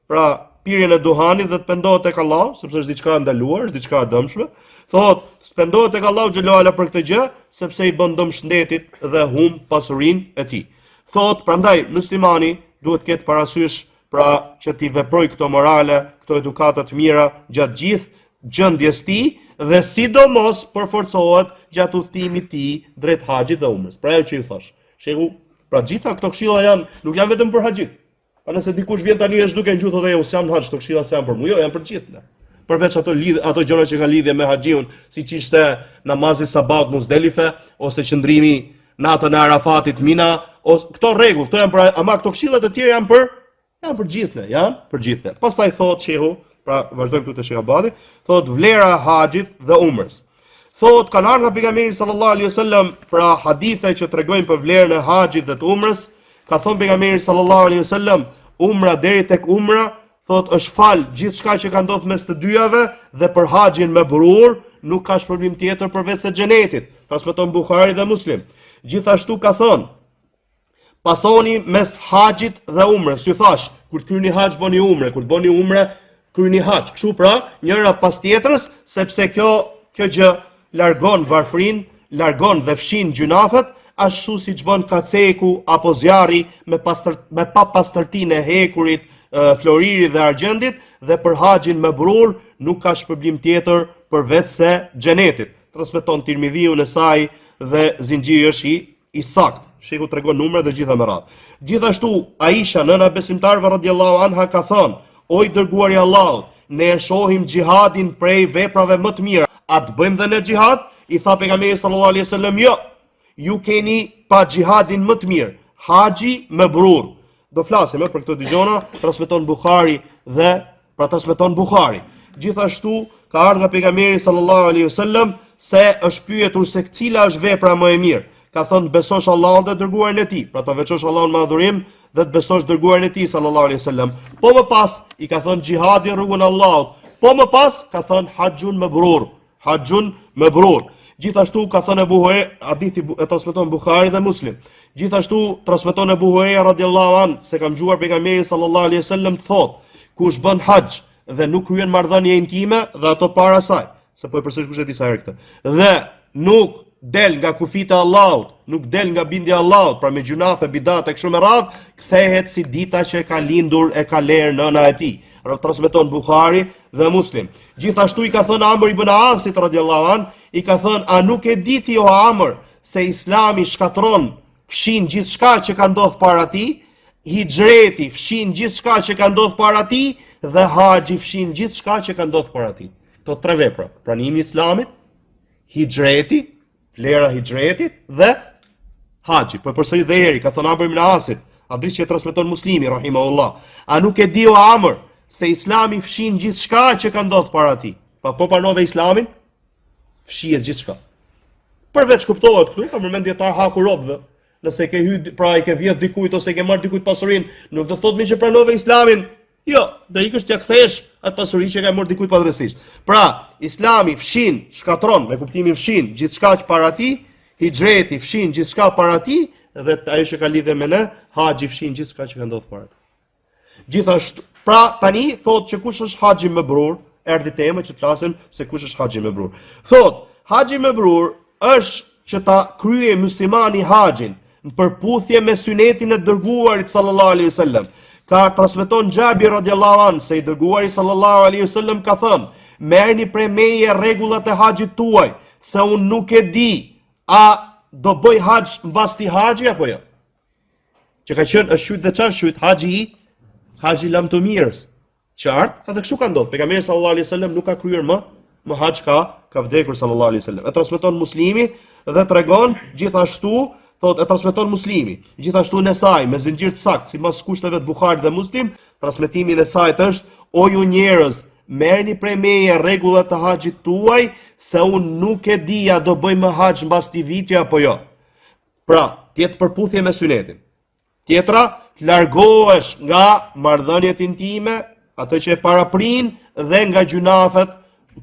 pra pirjen e duhanit dhe të pendohet tek Allah, sepse është diçka e ndaluar, është diçka e dëmshme. Thotë, pendohet tek Allahu xhelalu ala për këtë gjë, sepse i bën dëm shëndetit dhe humb pasurinë e tij. Thotë, prandaj muslimani duhet ketë parasysh pra që ti veproj këto morale, këto edukata të mira gjatë gjithë gjendjes tij dhe sidomos përforcohet gjatë udhëtimit të tij drejt haxhit dhe umrës. Pra ajo që i thash. Shehu, pra gjitha këto këshilla nuk janë vetëm për haxhit. Pa nëse dikush vjen tani është duke ngjyrë thotë jam në haxh, këto këshilla janë për mua, jo, janë për gjithë. Përveç ato gjëra që kanë lidhje me haxhiun, siç ishte namazi sabat Muzdelife ose qëndrimi natën e Arafatit Mina, ose këto rregull, këto janë për, ama këto këshilla të tjera janë për gjithë. Pastaj thotë shehu, pra vazhdojmë këtu te Sheikh Abadi, thotë vlera e haxhit dhe umrës. Thotë kanë ardhur nga pejgamberi sallallahu alaihi wasallam pra hadithe që tregojnë për vlerën e haxhit dhe të umrës. Ka thënë pejgamberi sallallahu alaihi wasallam, umra deri tek umra, thotë është fal gjithçka që ka ndodhur mes të dyjave dhe për haxhin me burr nuk ka shpërblim tjetër përveç se xhenetit. Transmeton Buhari dhe Muslim. Gjithashtu ka thënë, pasoni mes haxhit dhe umrës. Ju thash, kur kryeni haxh bëni umre, kur bëni umre kryeni haxh. Kështu pra, njëra pas tjetrës, sepse kjo gjë largon varfrin, largon dhe fshin gjunafet, ashtu siç bën kaceku apo zjarri me pa pastërtinë e hekurit, floriri dhe argjendit, dhe për haxhin mabrur nuk ka shpërblim tjetër përveç se xhenetit. Transmeton Tirmidhiu, Nesai dhe Zinxhiri është i sakt. Sheku tregon numra dhe gjitha me radhë. Gjithashtu Aisha, nëna besimtarve radhiyallahu anha, ka thënë: "O i dërguari i Allahut, ne e shohim xhihadin prej veprave më të mira. A të bëjmë dhe ne xhihad?" I tha pejgamberi sallallahu alaihi wasallam: "Jo. Ju keni pa xhihadin më të mirë, haxhi mabrur." Do flasim për këto dy gjëra, transmeton Buhari dhe transmeton Buhari. Gjithashtu ka ardhur nga pejgamberi sallallahu alaihi wasallam se është pyetur se cila është vepra më e mirë. Ka thënë: "Besosh Allahun dhe dërguarin e tij." Pra të veçosh Allahun me adhurim dhe të besosh dërguarin e tij sallallahu alaihi wasallam. Po më pas i ka thënë xhihadi në rrugën e Allahut. Po më pas ka thënë haxhun mabrur. Haxhun mabrur. Gjithashtu ka thënë Abu Huraira, hadithi e transmeton Buhari dhe Muslim. Gjithashtu transmeton Abu Huraira radhiyallahu an se ka dëgjuar pejgamberin sallallahu alaihi wasallam të thotë: "Kush bën haxh dhe nuk kryen marrëdhënie intime dhe ato para saj", se po e përsëris kush e disa herë këtë, "dhe nuk del nga kufit e Allahut, nuk del nga bindja e Allahut, pra me gjunafe, bidate, kështu me radhë, kthehet si dita që ka lindur e ka lerë nëna e tij." Transmeton Buhari dhe Muslim. Gjithashtu i ka thënë Amr ibn Asit radhiyallahu an, i ka thënë: "A nuk e di ti o Amr se Islami shkatron, fshin gjithçka që ka ndodhur para tij, hijreti fshin gjithçka që ka ndodhur para tij dhe haxhi fshin gjithçka që ka ndodhur para tij." Këto tre vepra: pranimi i Islamit, hijreti, vlera hijretit dhe haxhi. Po përsëri dhe herë ka thënë Amr ibn Asit, hadith që transmeton Muslimi rahimahullah: "A nuk e di o Amr se Islami fshin gjithçka që ka ndodhur para tij?" Pa po pranove Islamin, fshihet gjithçka. Përveç kuptohet këtu, ka përmend dietar haku robëve. Nëse ke hyrë, pra i ke vjedh dikujt ose ke marr dikujt pasurinë, nuk do të thotë që pranove Islamin. Jo, do ikësh t'ia kthesh atë pasurinë që ka marr dikujt padrejtisht. Pra, Islami fshin, shkatron, me kuptimin fshin gjithçka që para tij, hijreti fshin gjithçka para tij dhe ajo që ka lidhje me ne, haxhi fshin gjithçka që ka ndodhur para tij. Gjithashtu, pra tani thotë që kush është haxhi mabrur, erdhi tema që të flasim se kush është haxhi mabrur. Thotë, haxhi mabrur është që ta kryejë muslimani haxhin në përputhje me sunetin e dërguarit sallallahu alaihi wasallam. Ka transmeton Xhabir radhiyallahu an se i dërguari sallallahu alaihi wasallam ka thënë: "Merrni prej meje rregullat e haxhit tuaj, se unë nuk e di a do bëj haxh mbas ti haxhi apo jo." Që ka qenë është shujt dhe çfarë shujt? Haxhi lam të mirës. Qartë, edhe kështu ka ndodhur. Pejgamberi sallallahu alaihi wasallam nuk ka kryer më haxh ka vdekur sallallahu alaihi wasallam. E transmeton Muslimi dhe tregon gjithashtu, thotë e transmeton Muslimi, gjithashtu Nesai me zinxhir të saktë, sipas kushteve të Buharit dhe Muslim, transmetimi i Nesait është: "O ju njerëz, merrni prej meje rregullat e haxhit tuaj, se unë nuk e di a do bëj më haxh mbas ti viti apo jo." Pra, tjetë përputhje me sunetin. Tjetra, të largohesh nga marrëdhëniet intime, ato që e paraprin dhe nga gjunafet,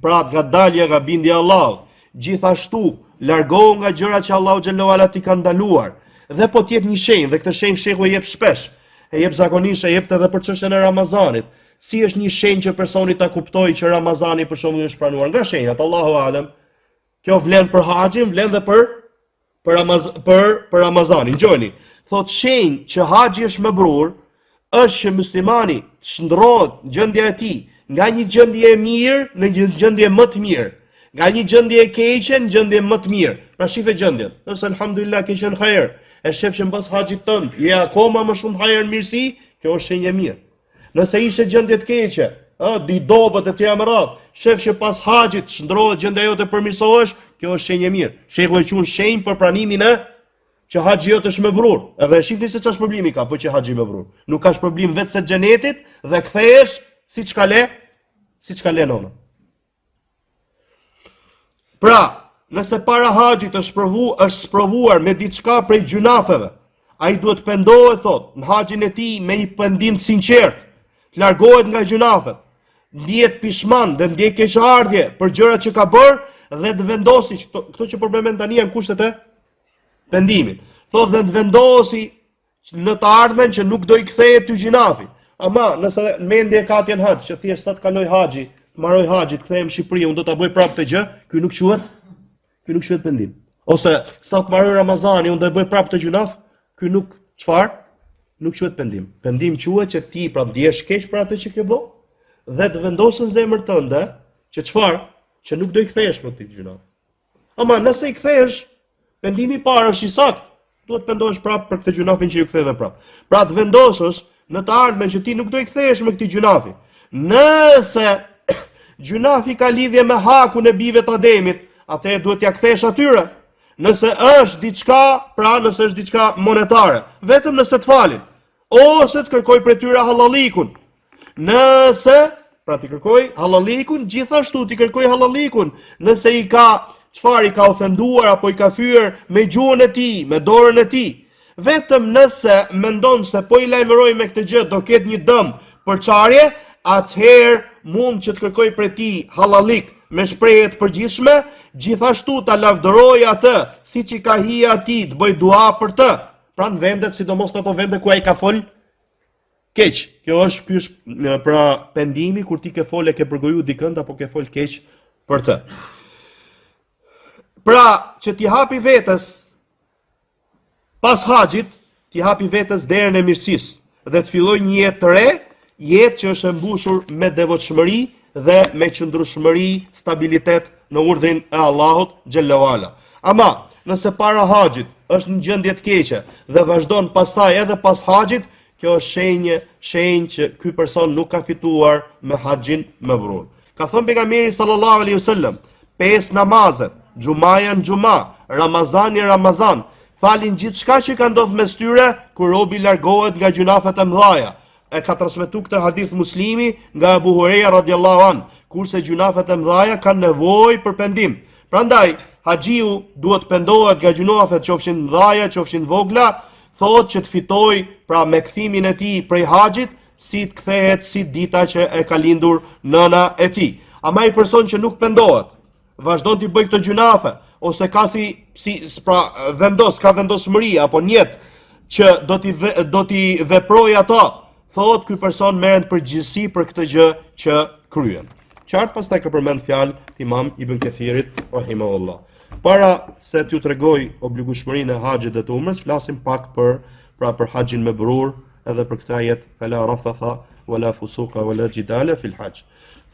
pra nga dalja nga bindja e Allahut. Gjithashtu, largohu nga gjërat që Allahu xhallahu ala t'i ka ndaluar. Dhe po t'jep një shenjë, dhe këtë shenjë shehu e jep shpesh. E jep zakonisht, e jep edhe për çështjen e Ramazanit. Si është një shenjë që personi ta kuptojë që Ramazani për shembull është pranuar? Nga shenjat, Allahu alem. Kjo vlen për haxhin, vlen edhe për Ramazanin. Ngjoni. Thot shenjë që haxhi është mabrur është që muslimani shndrohet gjendja e tij nga një gjendje e mirë në një gjendje më të mirë, nga një gjendje e keqe në gjendje më të mirë. Pra shife gjendjen. Nëse alhamdulillah ke qenë hajër, e shef që mbas haxhit tënd je akoma më shumë hajër në mirësi, kjo është shenjë e mirë. Nëse ishe gjendje të keqe, di dobët e tjera më radh, shef që pas haxhit shndrohet gjendja jote përmirësohesh, kjo është shenjë e mirë. Shehu e quajnë shenjë për pranimin e që haxhi jot është mabrur. Edhe shifni se ç'është problemi ka, po që haxhi mabrur. Nuk ka problem vetë se xhenetit dhe kthehesh siç ka le nona. Pra, nëse para haxhit është sprovuar me diçka prej gjunafeve, ai duhet pendohet, thot, në haxhin e tij me një pendim të sinqert, të largohet nga gjunafet, ndihet pishman dhe ndjej keqardhje për gjërat që ka bërë dhe të vendosi këto që problemet tani janë kushtet e pendimit. Thot dhe të vendosi në të ardhmen që nuk do i kthehet ty gjinafi. Ama nëse mendje ka atje në haxh, që thjesht sot kaloj haxhi, mbaroj haxhit, kthehem në Shqipëri, unë do ta bëj prapë këtë gjë, ky nuk quhet pendim. Ose sot mbaroj Ramazani, unë do të bëj prapë këtë gjunaf, ky nuk çfarë? Nuk quhet pendim. Pendim quhet që ti pra ndihesh keq për atë që ke bë dhe të vendosën zemër tënde që çfarë? Që nuk do i kthehesh më këtë gjunaf. Ama nëse i kthehesh, pendimi i parë është i saktë, duhet të pendohesh prapë për këtë gjunafin që ju ktheve prapë. Pra të vendosësh në të ardhmen që ti nuk do i kthehesh me këtë gjunafi. Nëse gjunafi ka lidhje me hakun e bijve të Ademit, atëherë duhet t'ia kthesh atyre. Nëse është diçka, pra nëse është diçka monetare, vetëm nëse të falin, ose të kërkoj prej tyre hallallikun. Nëse, pra ti kërkoj hallallikun, gjithashtu ti kërkoj hallallikun. Nëse i ka çfarë, i ka ofenduar apo i ka thyer me gjuhën e tij, me dorën e tij, vetëm nëse mendon se po i lajmëroj me këtë gjë do ketë një dëm për çarje, atëherë mund që të kërkoj prej tij hallallik me shprehje të përgjithshme, gjithashtu ta lavdëroj atë, siç i ka hija atij, të bëj dua për të. Pra në vendet, sidomos në ato vende ku ai ka fol keq. Kjo është pra pendimi kur ti ke fol e ke përgoju dikënd apo ke fol keq për të. Pra që ti hapi vetes pas haxhit, ti hapi vetes derën e mirësisë dhe të filloj një jetë të re, jetë që është e mbushur me devotshmëri dhe me qëndrueshmëri, stabilitet në urdhrin e Allahut xhallahu ala. Ama nëse para haxhit është në gjendje të keqe dhe vazhdon pastaj edhe pas haxhit, kjo është shenjë që ky person nuk ka fituar me haxhin mabrur. Ka thënë pejgamberi sallallahu alaihi wasallam, 5 namazet, xhumaja në xhuma, Ramazani Ramazan, falin gjithçka që ka ndodhur mes tyre kur robi largohet nga gjunafet e mëdha. E ka transmetuar këtë hadith Muslimi nga Abu Huraira radhiyallahu an, kurse gjunafet e mëdha kanë nevojë për pendim. Prandaj haxhiu duhet pendohet nga gjunafet qofshin mëdha, qofshin vogla, thotë që të fitoj pra me kthimin e tij prej haxhit, si të kthehet si dita që e ka lindur nëna e tij. Ama ai person që nuk pendohet, vazhdon të bëj këto gjunafe, ose ka pra ka vendosmëri apo njet që do t'i veproj ato, thotë ky person merret përgjegjësi për këtë gjë që kryen. Qartë, pastaj ka përmend fjalë Imam Ibn Kathirit rahimahullah. Para se t'ju tregoj obligueshmërinë e haxhit dhe të umrës, flasim pak për haxhin mabrur, edhe për këtë ajet fala rafatha wala fusuqa wala jidala fil haxh.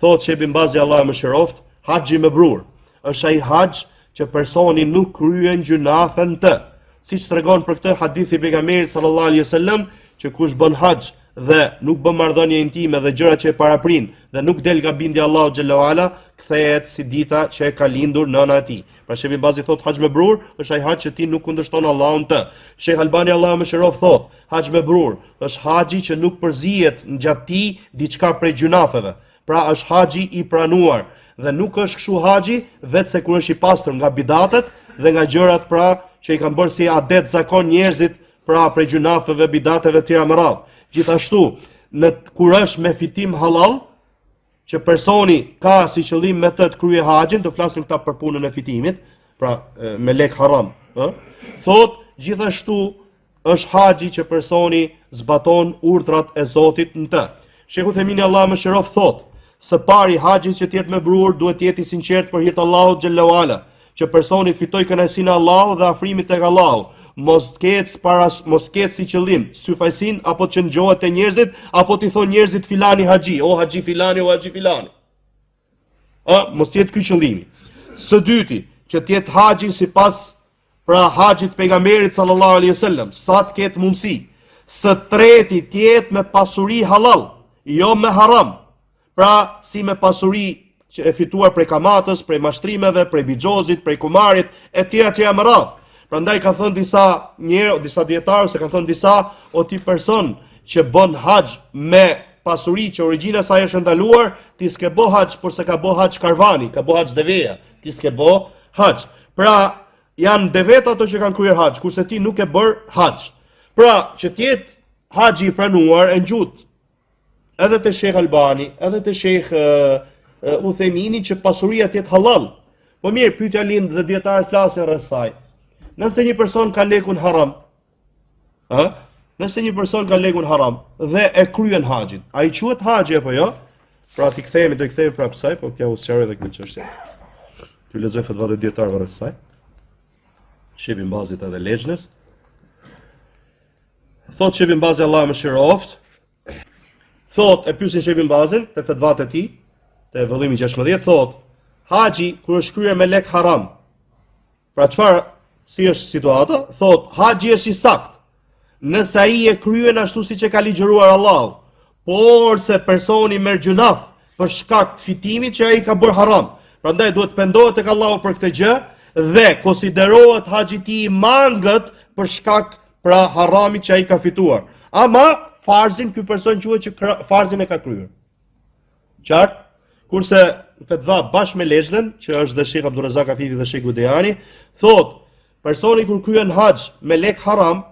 Thotë Sheikh Ibn Bazi Allahu mëshiroft, haxhi mabrur është ai haxh që personi nuk kryen gjunafen të. Siç tregon për këtë hadithi pejgamberit sallallahu alaihi wasallam, që kush bën haxh dhe nuk bën marrëdhënie intime dhe gjëra që e paraprin dhe nuk del nga bindja Allahu xhallahu ala, kthehet si dita që e ka lindur nëna e tij. Pra Sheikh Ibn Bazi thot haxh mabrur është ai haxh që ti nuk kundërshton Allahun të. Sheikh Albani Allahu mëshiroft thot, haxh mabrur është haxhi që nuk përzihet ngjatë tij diçka prej gjunafeve. Pra është haxhi i pranuar dhe nuk është kështu haxhi vetëse kur është i pastër nga bidatet dhe nga gjërat pra që i kanë bërë si adet zakon njerëzit pra prej gjunafeve, bidateve të tjera më radh. Gjithashtu, kur është me fitim halal, që personi ka si qëllim me të krye haxhin, do flasim këta për punën e fitimit, pra me lek haram, thot gjithashtu është haxhi që personi zbaton urdhrat e Zotit në të. Sheikhu Themini Allahu mëshiroft thot, së pari haxhi që të jetë mabrur duhet të jetë i sinqert për hir të Allahut xhallahu ala, që personi fitoj kënaqësinë e Allahut dhe afrimin tek Allahu. Mos ketë si qëllim syfajsin apo që ngjohet te njerëzit apo ti thon njerëzit filani haxhi, o haxhi filani, o haxhi filani. Mos jetë ky qëllimi. Së dyti, që të jetë haxhi sipas pra haxhit pejgamberit sallallahu alaihi wasallam, sa të ketë mundësi. Së treti, të jetë me pasuri halal, jo me haram. Pra si me pasuri që e fituar prej kamatës, prej mashtrimeve, prej bixhozit, prej kumarit etj më radh. Prandaj ka thënë disa dietarë, se kanë thënë disa, o ti person që bën haxh me pasuri që origjina e saj është ndaluar, ti s'ke bë haxh, por se ka bë haxh karvani, ka bë haxh deveja, ti s'ke bë haxh. Pra janë devet ato që kanë kryer haxh, kurse ti nuk e bër haxh. Pra që të jetë haxhi i pranuar e ngjut. Edhe te Sheikh Albani, edhe te Sheikh Uthemini që pasuria të jetë halal. Po mirë, pyetja lind dhe dietarët flasin rreth saj. Nëse një person ka lekun haram, Nëse një person ka legun haram dhe e kryen haxhin, ai quhet haxhi apo jo? Pra ti kthehemi, do i kthehemi prapë kësaj, po kjo u sqaroi edhe këtë çështje. Ty lexoj fatvat e dietarëve rreth kësaj. Shebin Bazit edhe Lexhnes. Thot Shebin Bazi, Allah më shëroft. Thot e pyesin Shebin Bazin te fatvat e tij, te vëllimi 16, thot haxhi kur është kryer me lek haram. Pra çfarë si është situata? Thot haxhi është i saktë nëse ai e kryen ashtu siç e ka ligjëruar Allahu, por se personi merr gjunaf për shkak të fitimit që ai ka bërë haram. Prandaj duhet pendohet tek Allahu për këtë gjë dhe konsiderohet haxhi i tij mangët për shkak pra haramit që ai ka fituar. Ama farzin ky person quhet që farzin e ka kryer. Qartë? Kurse fetva bashkë me Lexhen, që është dhe Sheikh Abdulrazak Afifi dhe Sheikh Gudejani, thot personi kur kryen haxh me lek haram,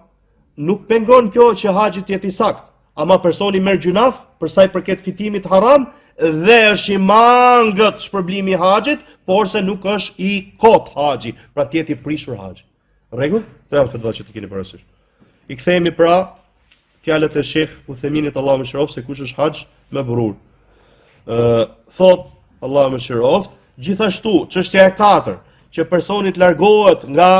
nuk pengon kjo që haxhi të jetë i saktë, ama personi merr gjunaf për sa i përket fitimit haram dhe është i mangët shpërblimi i haxhit, por se nuk është i kot haxhi, pra të jetë i prishur haxhi. Rregull? Kjo janë fetva që të keni parasysh. I kthehemi pra fjalët e Sheikh Uthayminit, Allahu më shëroft, se kush është haxh me burur. Thot Allahu më shëroft, gjithashtu çështja e katërt, që personi të largohet nga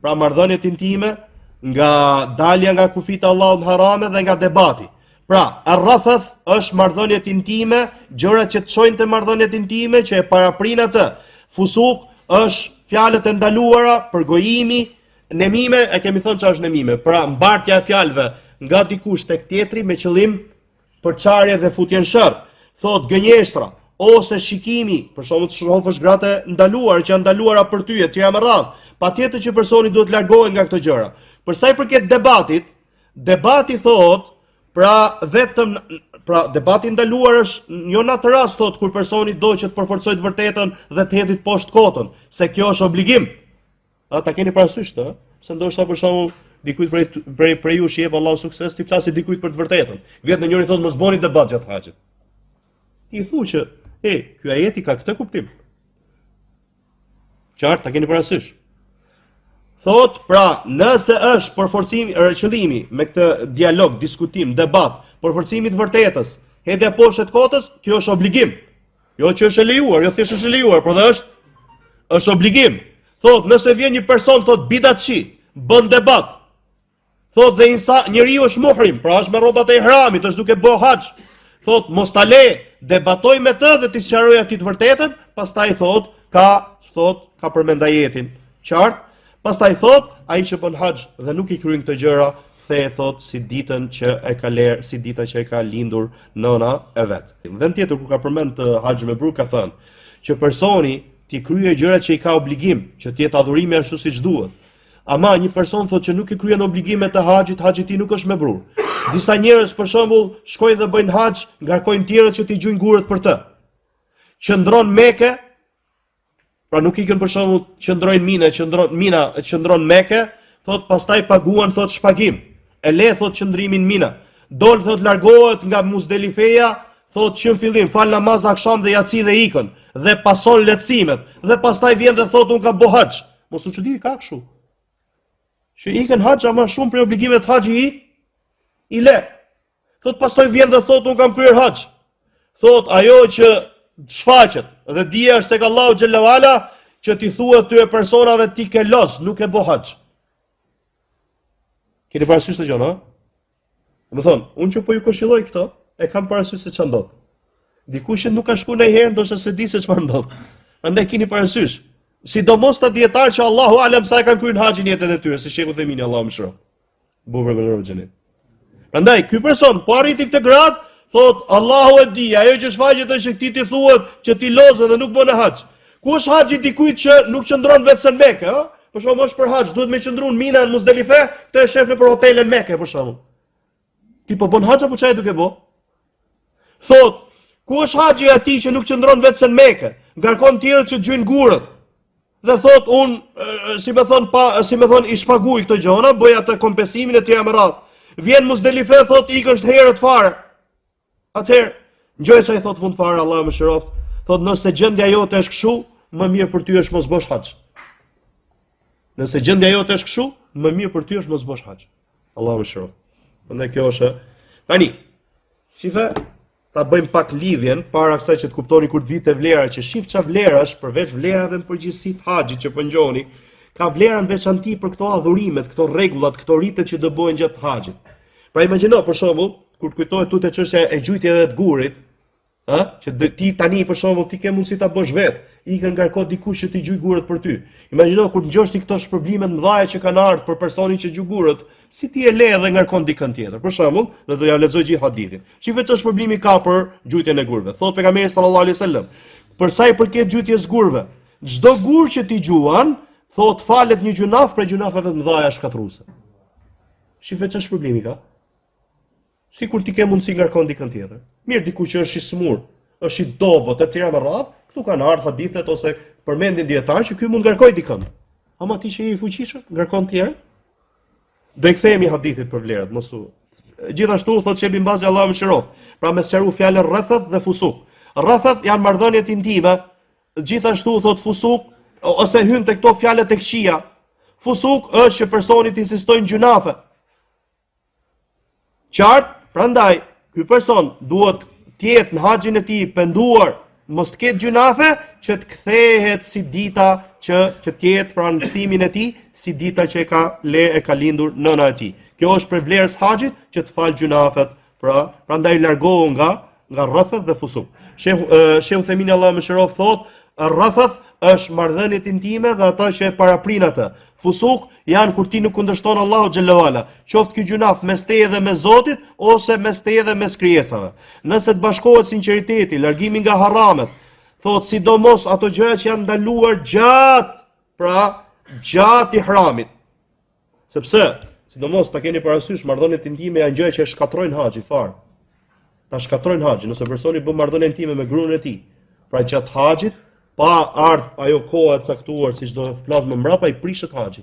pra marrëdhëniet intime, nga dalja nga kufit e Allahut harame dhe nga debati. Pra, ar-rafath është marrëdhëniet intime, gjërat që të çojnë te marrëdhëniet intime, që e paraprin atë. Fusuk është fjalët e ndaluara, përgojimi, nemime, e kemi thënë çfarë është nemime, pra mbartja e fjalëve nga dikush tek tjetri me qëllim përçarje dhe futje në sherr. Thot gënjeshtra ose shikimi, për shembull të shohësh gratë ndaluara që janë ndaluara për ty, etj. Me radhë. Patjetër që personi duhet largohet nga këto gjëra. Për sa i përket debatit, debati thot, pra debati ndaluar është jo në atë rast thot kur personi do që të përforcojë të vërtetën dhe të hedhit poshtë kotën, se kjo është obligim. Ta keni parasysh të, se ndoshta për shembull dikujt prej jush i jep Allahu sukses, ti flasë dikujt për të vërtetën. Vjet në njëri thotë mos bëni debat gjatë haxhit. Ti thu që, ky ajeti ka këtë kuptim. Qartë, ta keni parasysh. Thot, pra, nëse është përforcimi, qëllimi me këtë dialog, diskutim, debat, përforcimi të vërtetës, hedhja poshtë të kotës, kjo është obligim. Jo që është e lejuar, jo thjesht është e lejuar, por dhe është obligim. Thot, nëse vjen një person, thot, bidatçi, bën debat. Thot, dhe njeriu është muhrim, pra është me rrobat e ihramit, është duke bë haxh. Thot, mos ta le, debatoj me të dhe t'i sqaroj atij të vërtetën, pastaj thot, ka përmend ajetin. Qartë? Pastaj thot, ai që bën haxh dhe nuk i kryen këto gjëra, the thot si ditën që e ka si dita që e ka lindur nëna e vet. Vend tjetër ku ka përmend haxh me burr ka thënë që personi t'i kryej gjërat që i ka obligim, që të jetë adhurimi ashtu siç duhet. Ama një person thot që nuk i kryen obligimet e haxhit, haxhi i tij nuk është me burr. Disa njerëz për shembull shkojnë dhe bëjnë haxh, ngarkojnë tjerët që t'i gjujnë gurët për të. Qëndron Mekë, pra nuk ikën për shembull qëndrojnë Mina, qëndron Mekë, thot pastaj paguan thot shpagim. E le thot qëndrimin Mina. Dol thot largohet nga Musdelifeja, thot që në fillim fal namaz akşam dhe yaci dhe ikën dhe pason lehtësimet dhe pastaj vjen dhe thot un kam bë haxh. Mos u çudi ka kështu. Që ikën haxh ama shumë për obligimet haxhi i le. Thot pastaj vjen dhe thot un kam kryer haxh. Thot ajo që shfaqet dhe dija është tek Allahu xhallahu ala që ti thuhet ty e personave ti ke los, nuk e bë haxh. Keni parasysh të gjona? Do të thonë, unë që po ju këshilloj këto, e kam parasysh se ç'a ndodh. Dikush që nuk ka shkuar ndonjëherë ndoshta se di se çfarë ndodh. Prandaj keni parasysh, sidomos ta dietar që Allahu alem sa e kanë kryer haxhin jetën e tyre, si Sheikh Uthaymin, Allahu më shëro. Bukur me rrugën xhenet. Prandaj ky person po arriti këtë grad, thot Allahu e di, ajo që shfaqet është që ti thuhet që ti lozën dhe nuk bën haxh. Ku është haxhi dikujt që nuk qëndron vetëm në Mekë, ë? Për shembull është për haxh, duhet me qëndruar në Mina në Muzdelife, të shef në për hotelin Mekë për shembull. Ti po bën haxh apo çfarë duke bë? Thot, ku është haxhi atij që nuk qëndron vetëm në Mekë, ngarkon tjerët që gjujnë gurët. Dhe thot si më thon i shpaguj këto gjëra, bëj atë kompensimin e tjera me radhë. Vjen Muzdelife thot ikën herët fare. Atëherë, ngjoj sa i thot fund fare Allahu më shëroft, thot nëse gjendja jote është kështu, më mirë për ty është mos bësh haxh. Nëse gjendja jote është kështu, më mirë për ty është mos bësh haxh. Allahu më shëroft. Prandaj kjo është. Tani, shife, ta bëjmë pak lidhjen para kësaj që të kuptoni kur të vite vlera, që shif çfarë vlerash përveç vlerave në përgjithësi të haxhit që po ngjoni, ka vlera në veçanti për këto adhurimet, këto rregullat, këto ritet që do bëhen gjatë haxhit. Pra imagjino për shembull, kur kujtohet tutë çështja e gjujtjeve të gurit, që ti tani për shembull ti ke mundësi ta bësh vetë, ikën ngarko dikush që ti gjuj gurët për ty. Imagjino kur ngjosh ti këto shpërblime të mëdha që kanë ardhur për personin që gjuj gurët, si ti e le dhe ngarkon dikën tjetër. Për shembull, do ja lexoj gjithë hadithin. Çift ç'është shpërblimi ka për gjujtjen e gurëve. Thot pejgamberi sallallahu alaihi wasallam, për sa i përket gjujtjes gurëve, çdo gur që ti gjuan, thot falet një gjunaf për gjunafeve të mëdha shkatruese. Çift ç'është shpërblimi ka? Sikur ti ke mundësi ngarkon dikën tjetër. Mirë, dikush që është i smur, është i dobët, etj. Me radhë, këtu kanë ardhur hadithet ose përmendin dietar që ky mund ngarkoj dikën. Ama ti që je i fuqishëm, ngarkon të tjerë? Do i kthehemi hadithit për vlerat, mos u. Gjithashtu thotë Shebi Mbazi Allahu mëshiroft. Pra me sqaru fjalën rrafat dhe fusuk. Rrafat janë marrëdhëniet intime, gjithashtu thotë fusuk ose hyn te këto fjalë tek xhia. Fusuk është që personi të insistojë në gjunafe. Qartë, prandaj ky person duhet të jetë në haxhin e tij penduar, mos të ketë gjunafe, që të kthehet si dita që të jetë pra në kthimin e tij si dita që e ka lindur nëna e tij. Kjo është për vlerës haxhit që të fal gjunafet, prandaj largohu nga rrafat dhe fusuk. Shehu Themini Allahu mëshiroft thotë, rrafat është marrëdhëniet intime dhe ata që e paraprin atë. Fusuk janë kur ti nuk kundërshton Allahu xhallahu ala, qoftë ky gjunaf mes teje dhe mes Zotit ose mes teje dhe mes krijesave. Nëse të bashkohet sinqeriteti, largimi nga haramet, thotë sidomos ato gjëra që janë ndaluar gjatë ihramit. Sepse sidomos ta keni parasysh marrëdhëniet intime janë gjëra që shkatrojnë haxhin fare. Ta shkatrojnë haxhin, nëse personi bën marrëdhënie intime me gruan e tij, pra gjatë haxhit, pa ardh ajo koha e caktuar siç do të flas më mbrapa, i prishet haxhi.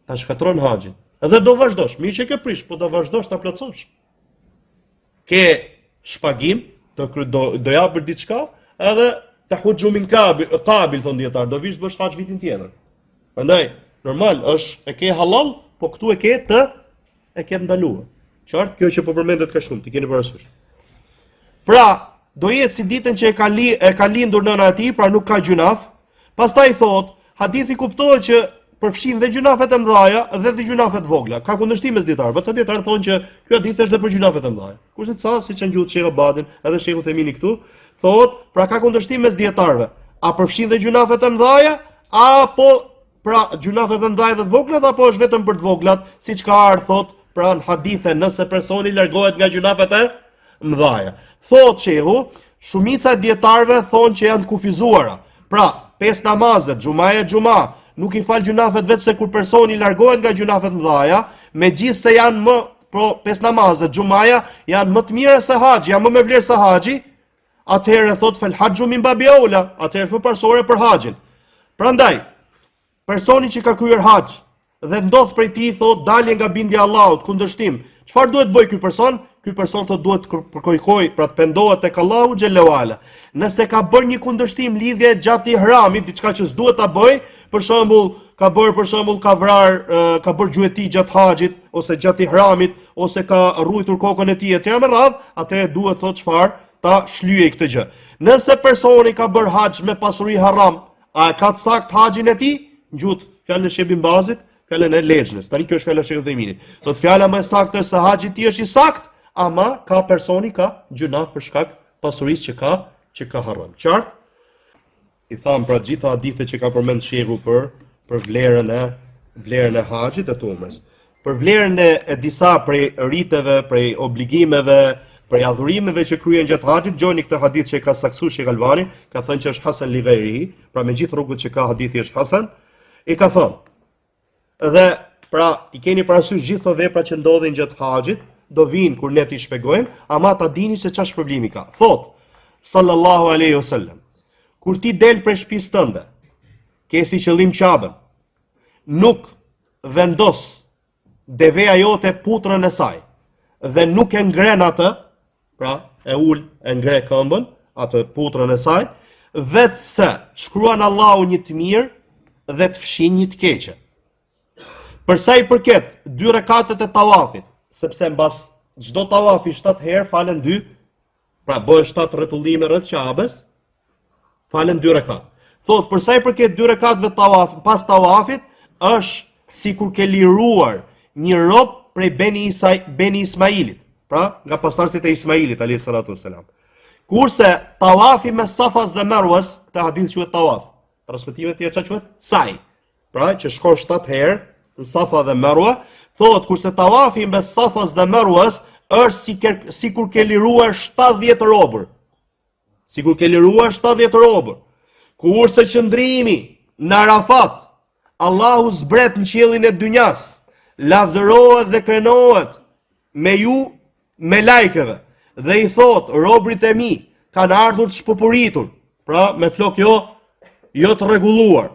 Ta shkatron haxhin. Edhe do vazhdosh, mirë që ke prish, po do vazhdosh ta plotësosh. Ke shpagim, do japësh diçka, edhe ta huxhu min qabil thon dietar, do vish të bësh haxh vitin tjetër. Prandaj, normal është e ke halal, po këtu e ke ndaluar. Qartë, kjo që po përmendet ka shumë, ti keni parasysh. Pra, do jetë si ditën që e ka lindur nëna e tij, pra nuk ka gjunaf. Pastaj thot, hadithi kuptohet që përfshin dhe gjunafet e mëdha dhe gjunafet vogla. Ka kundërshtim mes dietarëve. Për sa dietarë thonë që ky hadith është edhe për gjunafet e mëdha. Kurse ca siç e ngjut Sheikh Abadin, edhe Sheikhu Themini këtu, thot, pra ka kundërshtim mes dietarëve. A përfshin dhe gjunafet e mëdha apo pra gjunafet e mëdha dhe të vogla apo është vetëm për të voglat, siç ka ardhur thot, pra në hadithe nëse personi largohet nga gjunafet e mëdha. Thot Shehu, shumica e dietarëve thonë që janë të kufizuara. Pra, 5 namazet, xhumaja, nuk i fal gjunafet vetë se kur personi largohet nga gjunafet mëdha, megjithse janë 5 namazet, xhumaja janë më të mira se haxhi, janë më me vlerë se haxhi. Atëherë thot fel haxhu min babi aula, atëherë më parsore për haxhin. Prandaj, personi që ka kryer haxh dhe ndodh prej tij thot dalje nga bindja e Allahut, kundërshtim. Çfarë duhet bëj ky person? Ky person thot duhet përkojkoj, pra të pendohet tek Allahu xhallahu ala. Nëse ka bërë një kundërshtim lidhje gjatë ihramit, diçka që s'duhet ta bëj, për shembull, ka bërë gjueti gjatë haxhit ose gjatë ihramit ose ka rruitur kokën e tij etj. Me radh, atëherë duhet thot çfarë? Ta shlyej këtë gjë. Nëse personi ka bërë haxh me pasuri haram, a ka të sakt haxhin e tij? Ngjut fjalën e Shebi Mbazit, fjalën e Lexhës. Tani kjo është fjala e Sheikhut Themini. Thot fjala më e saktë është se haxhi i tij është i saktë, ama ka personi ka gjunaf për shkak pasurisë që ka harron. Qartë? I tham pra gjitha hadithet që ka përmend Shehu për vlerën e haxhit e të umrës. Për vlerën e disa prej riteve, prej obligimeve, prej adhurimeve që kryen gjatë haxhit, gjoni këtë hadith që ka saksuar Sheikh Albani, ka thënë që është Hasan li ghairihi, pra me gjithë rrugët që ka hadithi është Hasan, i ka thënë. Dhe pra i keni parasysh gjithë ato vepra që ndodhin gjatë haxhit, do vinë kur ne t'i shpjegojmë, ama ta dini se çfarë shpërblimi ka. Thot sallallahu alaihi wasallam, kur ti del prej shtëpisë tënde, ke si qëllim Ka'bën, nuk vendos deveja jote putrën e saj dhe nuk e ngren atë, pra e ul e ngre këmbën, atë putrën e saj, vetë se shkruan Allahu një të mirë dhe të fshin një të keqe. Për sa i përket 2 rekatet e tawafit, sepse mbas çdo tawafi 7 herë falen 2, pra bëhen 7 rretullime rreth Ka'bes, falen 2 rekat. Thot, për sa i përket 2 rekateve tawafit, pas tawafit, është sikur ke liruar një rob prej Beni Ismailit, pra nga pasardhësit e Ismailit alayhi salatu wasalam. Kurse tawafi me Safas dhe Marwas, këtë hadith quhet tawaf. Transmetimet tjerë çfarë quhet? Saj. Pra që shkon 7 herë në Safa dhe Marwa, thot kurse tawafi me Safas dhe Marwas është sikur ke liruar 70 robër. Sikur ke liruar 70 robër. Kurse qëndrimi në Arafat, Allahu zbret në qiellin e dynjas, lavdërohet dhe krenohet me ju, me lajkeve, dhe i thot, robrit e mi, kanë ardhur të shpëpuritur, pra me flok jo të rregulluar.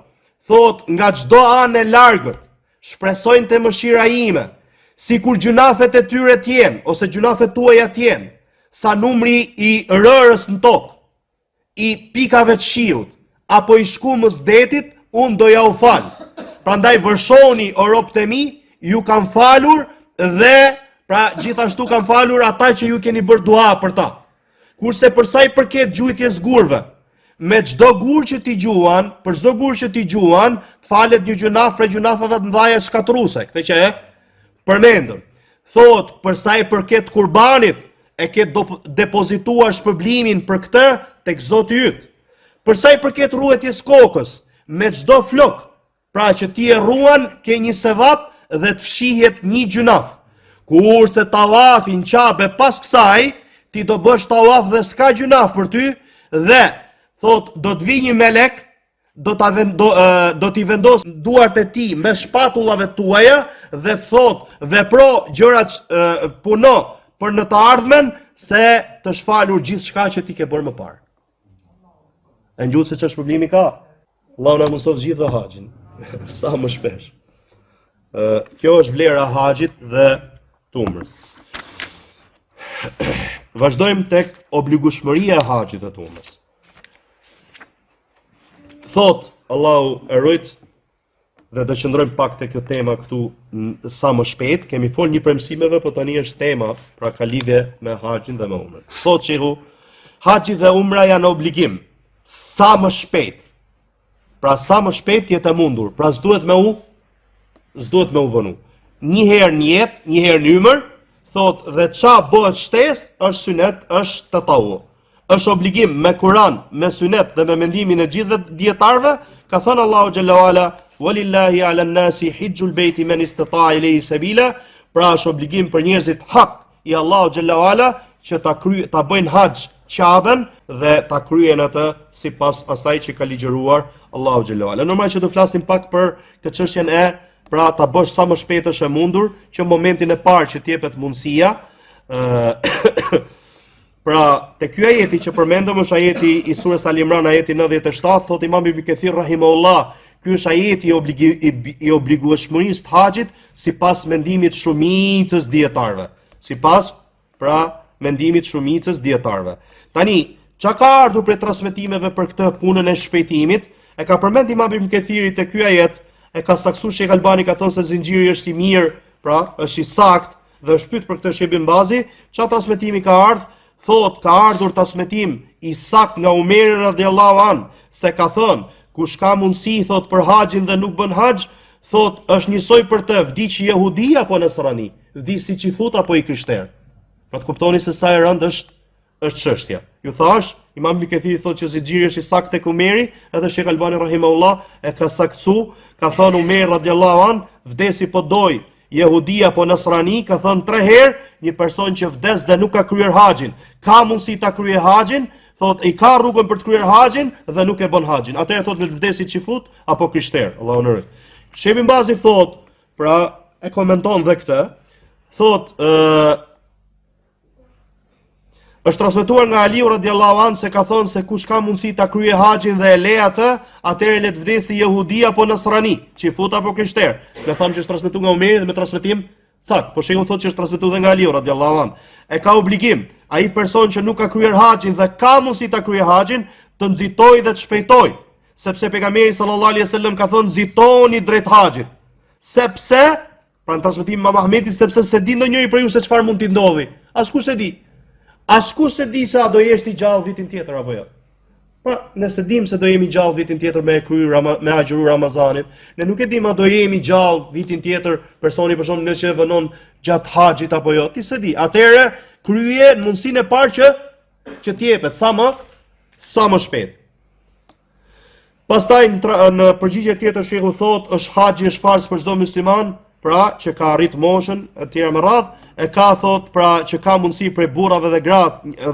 Thot, nga çdo anë e largët, shpresojnë te mëshira ime, sikur gjunafet e tyre t'jenë, ose gjunafet tuaja t'jenë, sa numri i rërës në tokë, i pikave të shiut, apo i shkumës detit, unë do ja u falë. Prandaj vërshoni o robët e mi, ju kam falur dhe pra gjithashtu kam falur ata që ju keni bërë dua për ta. Kurse për sa i përket gjujtjes gurve, me çdo gur që ti gjuan, për çdo gur që ti gjuan, të falet një gjunaf prej gjunafeve të mëdha shkatruese, këtë që e përmendëm. Thot, për sa i përket kurbanit, e ke depozituar shpërblimin për këtë tek Zoti yt. Për sa i përket ruajtjes kokës, me çdo flok, pra që ti e ruan, ke një sevap dhe të fshihet një gjunaf. Kurse tawafi në Kabe pas kësaj, ti do bësh tawaf dhe s'ka gjunaf për ty, dhe thot do të vi një melek, do t'i vendos duart e tij me shpatullave tuaja dhe thot vepro gjërat puno për në të ardhmen se të shfalur gjithçka që ti ke bërë më parë. E ngjutë se ç'është problemi ka? Allahu na mëson gjithë dhe haxhin. Sa më shpesh. Kjo është vlera e haxhit dhe të umrës. Vazhdojmë tek obligueshmëria e haxhit dhe të umrës. Thot Allahu e rujt, dhe do qëndrojmë pak te kjo tema këtu sa më shpejt. Kemi fol një prej mësimeve, por tani është tema, pra ka lidhje me haxhin dhe me umrën. Thot shehu, haxhi dhe umra janë obligim sa më shpejt. Pra sa më shpejt jetë e mundur. Pra s'duhet me u vënu. Një herë në jetë, një herë në ymër, thot dhe ça bëhet shtesë, është sunet, është tatawu. Është obligim me Kur'an, me sunet dhe me mendimin e gjithë dietarëve, ka thënë Allahu xhallahu ala, "Walillahi 'alan nasi hijjul bayti man istata'a ilayhi sabila", pra është obligim për njerëzit hak i Allahu xhallahu ala që ta bëjnë haxh Ka'ben dhe ta kryen atë sipas asaj që ka ligjëruar Allahu xhallahu ala. Normal që do flasim pak për këtë çështjen e pra ta bësh sa më shpejt është e mundur, që në momentin e parë që t'jepet mundësia, pra te ky ajeti që përmendëm është ajeti i surës Al Imran, ajeti 97, thot Imam Ibn Kathir rahimahullah, ky është ajeti i obligueshmërisë të haxhit sipas mendimit shumicës dietarëve. Sipas pra mendimit shumicës dietarëve. Tani, çka ka ardhur për transmetimeve për këtë punën e shpejtimit, e ka përmend Imam Ibn Kathiri te ky ajet, e ka saksuar Sheikh Albani, ka thënë se zinxhiri është i mirë, pra është i saktë dhe është pyet për këtë Sheikh Ibn Bazi, çfarë transmetimi ka ardhur? Thot ka ardhur transmetim i saktë nga Umeri radhiyallahu an, se ka thënë, kush ka mundësi thot për haxhin dhe nuk bën haxh, thot është njësoj për të vdiq jehudi apo nasrani, vdiq siç i thut apo i krishter. Pra të kuptoni se sa e rëndë është çështja. Ju thash, Imam Ibn Kathiri thotë që zinxhiri është i saktë tek Umeri, edhe Sheikh Albani rahimahullah e ka saktësu, ka thënë Umeri radhiyallahu an, vdesi po doj jehudi apo nasrani, ka thënë 3 herë, një person që vdes dhe nuk ka kryer haxhin, ka mundësi ta kryejë haxhin, thot i ka rrugën për të kryer haxhin dhe nuk e bën haxhin. Atëherë thot vetë vdesi çifut apo krishter, Allahu na rrit. Sheikh Ibn Bazi thot, pra e komenton dhe këtë, thot është transmetuar nga Aliu radhiyallahu an se ka thënë se kush ka mundësi ta kryejë haxhin dhe e le atë, atëherë le të vdesi jehudi apo nasrani, çifut apo krishter. Me thënë që është transmetuar nga Umeri dhe me transmetim sakt, po shehu thotë që është transmetuar dhe nga Aliu radhiyallahu an. E ka obligim ai person që nuk ka kryer haxhin dhe ka mundësi ta kryejë haxhin, të nxitojë dhe të shpejtojë, sepse pejgamberi sallallahu alaihi wasallam ka thënë nxitoni drejt haxhit, sepse, pra në transmetim Imam Ahmedit, sepse se di ndonjëri për ju se çfarë mund t'i ndodhi. Askush e di. Askush e di se a do jesh ti gjallë vitin tjetër apo jo. Pra, nëse dim se do jemi gjallë vitin tjetër me me agjëru Ramazanin, ne nuk e dim a do jemi gjallë vitin tjetër personi për shembull nëse vënon gjatë haxhit apo jo. Ti s'e di. Atëherë krye në mundësinë e parë që t'jepet sa më shpejt. Pastaj në përgjigje tjetër shehu thot, është haxhi është farz për çdo musliman, pra që ka arrit moshën e tjera me radhë, e ka thot pra që ka mundësi prej burrave dhe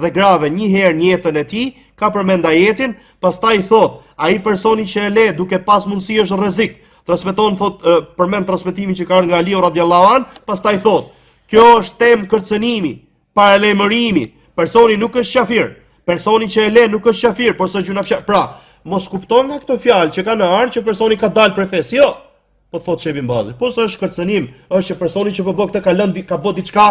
grave një herë në jetën e tij, ka përmend ajetin, pastaj thot, ai personi që e le duke pas mundësi është rrezik. Transmeton thot përmend transmetimin që ka ardhur nga Aliu radhiyallahu an, pastaj thot, kjo është temë kërcënimi, paralajmërimi, personi nuk është qafir, personi që e le nuk është qafir, por së gjunafshar. Pra, mos kupton nga këto fjalë që kanë ardhur që personi ka dalë prej fesë. Jo. Po thot Shebi Mbazi. Po s'është kërcënim, është që personi që po bë këtë ka bë diçka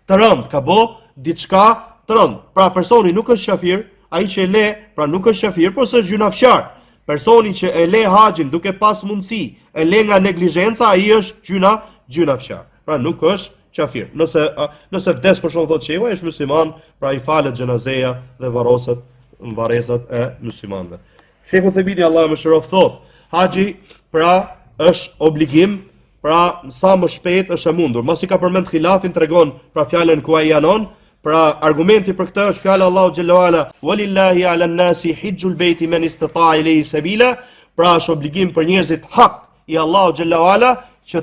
të rënd, ka bë diçka të rënd. Pra personi nuk është qafir, ai që e le, pra nuk është qafir, por s'është gjunafshar. Personi që e le haxhin duke pas mundësi, e le nga neglizhenca, ai është gjunafshar. Pra nuk është qafir. Nëse vdes për shkak thotë Shehu, është musliman, pra i falet xhenazeja dhe varrezat e muslimanëve. Shehu Thebini Allah më shërof thot, haxhi pra është obligim, pra sa më shpejt është e mundur. Masi ka përmend xhilafin tregon pra fjalën ku ai janon, pra argumenti për këtë është fjala Allahu xhallahu ala, "Walillahi 'ala an-nasi hijjul bayti man istata'a ilayhi sabila", pra është obligim për njerëzit hak i Allahu xhallahu ala që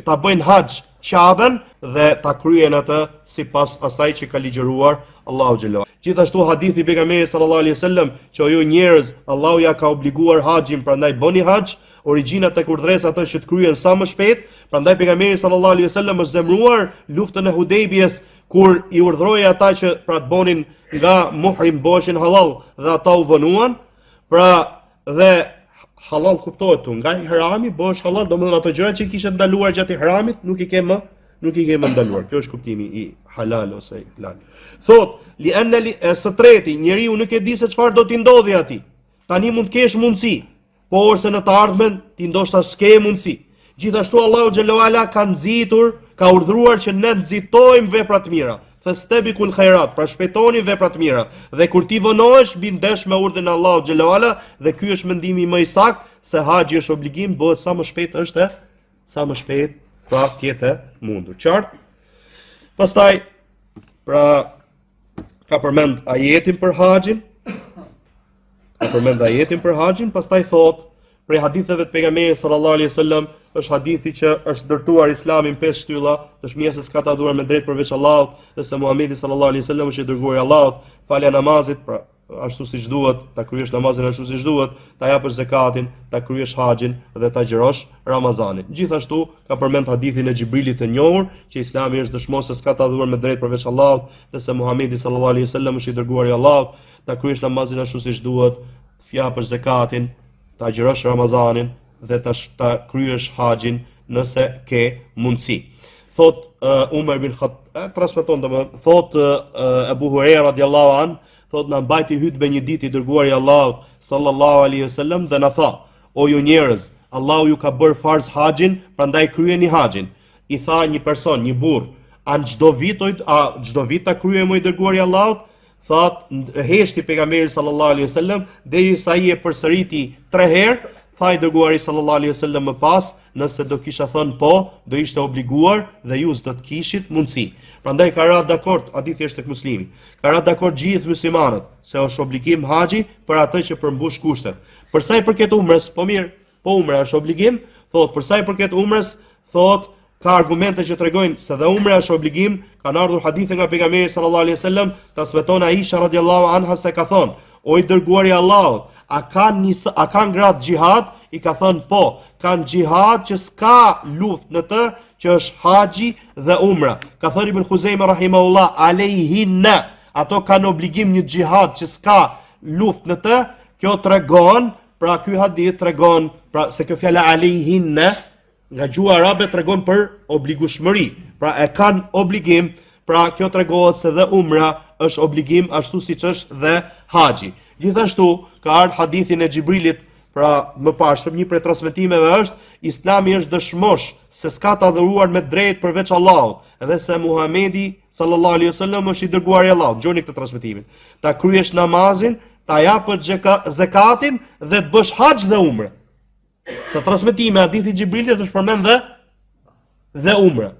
ta bëjnë haxh Qaben dhe ta kryen atë sipas asaj që ka ligjëruar Allahu xhallahu. Gjithashtu hadithi i pejgamberit sallallahu alaihi wasallam që ju njerëz Allahu ja ka obliguar haxhin, prandaj bëni haxh. Origjina tek urdhëresa ato që të kryen sa më shpejt, prandaj pejgamberi sallallahu alaihi wasallam është zemruar luftën e Hudejbijes kur i urdhëroi ata që pra të bonin nga muhrim boshin halal dhe ata u vonuan, pra dhe halal kuptohet tu nga ihrami bosh halal, domethënë ato gjëra që kishte ndaluar gjatë ihramit nuk i ke më ndaluar. Kjo është kuptimi i halal ose halal. Thot, li anna së treti, njeriu nuk e di se çfarë do t'i ndodhi atij. Tani mund të kesh mundësi, por se në të ardhmen ti ndoshta s'ke mundësi. Gjithashtu Allahu xhallahu ala ka nxitur, ka urdhëruar që ne nxitojmë vepra të mira. Fastabiqul khairat, pra shpejtoni vepra të mira. Dhe kur ti vonohesh, bindesh me urdhën e Allahu xhallahu ala, dhe ky është mendimi më i saktë se haxhi është obligim, bëhet sa më shpejt pra të jetë mundur. Qartë? Pastaj pra ka përmend ajetin për haxhin, pastaj thot prej haditheve të pejgamberit sallallahu alaihi wasallam, është hadithi që është ndërtuar Islamin 5 shtylla, dëshmia se s'ka të adhuruar me drejt përveç Allahut, dhe se Muhamedi sallallahu alaihi wasallam është i dërguar i Allahut, falja namazit, pra ashtu siç duhet, ta kryesh namazin ashtu siç duhet, ta japësh zakatin, ta kryesh haxhin dhe ta agjërosh Ramazanin. Gjithashtu ka përmend hadithin e Xhibrilit të njohur, që Islami është dëshmor se s'ka të adhuruar me drejt përveç Allahut, dhe se Muhamedi sallallahu alaihi wasallam është i dërguar i Allahut, ta kryesh namazin ashtu siç duhet, të japësh zakatin, ta agjërosh Ramazanin dhe ta kryesh haxhin nëse ke mundësi. Thot Umar bin Khattab, transmeton domethënë, thot Abu Huraira radhiyallahu an, thot na mbajti hutbë një ditë i dërguari i Allahut sallallahu alaihi wasallam dhe na tha: "O ju njerëz, Allahu ju ka bërë farz haxhin, prandaj kryeni haxhin." I tha një person, një burr: "A çdo vit ta kryejmë i dërguari i Allahut?" Thot, heshti pejgamberi sallallahu alaihi wasallam derisa ai e përsëriti 3 herë, tha i dërguari sallallahu alaihi wasallam më pas, nëse do kisha thënë po, do ishte obliguar dhe ju s'do të kishit mundësi. Prandaj ka rënë dakord, hadithi është tek Muslimi. Ka rënë dakord gjithë muslimanët se është obligim haxhi për atë që përmbush kushtet. Për sa i përket umrës, po mirë, po umra është obligim, thot për sa i përket umrës, thot ka argumente që tregojnë se dhe umra është obligim, kanë ardhur hadithe nga pejgamberi sallallahu alaihi wasallam, transmeton Aisha radhiyallahu anha se ka thonë: "O i dërguari i Allahut, a kanë gratë xhihad?" I ka thënë po, kanë xhihad që s'ka luftë në të, që është haxhi dhe umra. Ka thënë Ibn Khuzaimah rahimahullah, alayhinna, ato kanë obligim një xhihad që s'ka luftë në të. Kjo tregon, pra ky hadith tregon, pra se kjo fjala alayhinna nga gjuha arabe tregon për obligueshmëri. Pra e kanë obligim, pra kjo tregohet se dhe umra është obligim ashtu siç është dhe haxhi. Gjithashtu ka ardhur hadithin e Xhibrilit Pra, më pashëm, një prej transmetimeve është Islami është dëshmosh se s'ka të adhuruar me drejt përveç Allahut, edhe se Muhamedi sallallahu alaihi wasallam është i dërguari i Allahut. Gjoni këtë transmetimin. Ta kryesh namazin, ta japësh zakatin dhe të bësh haxh dhe umre. Sa transmetime hadithi Xhibrilit është përmend dhe umre.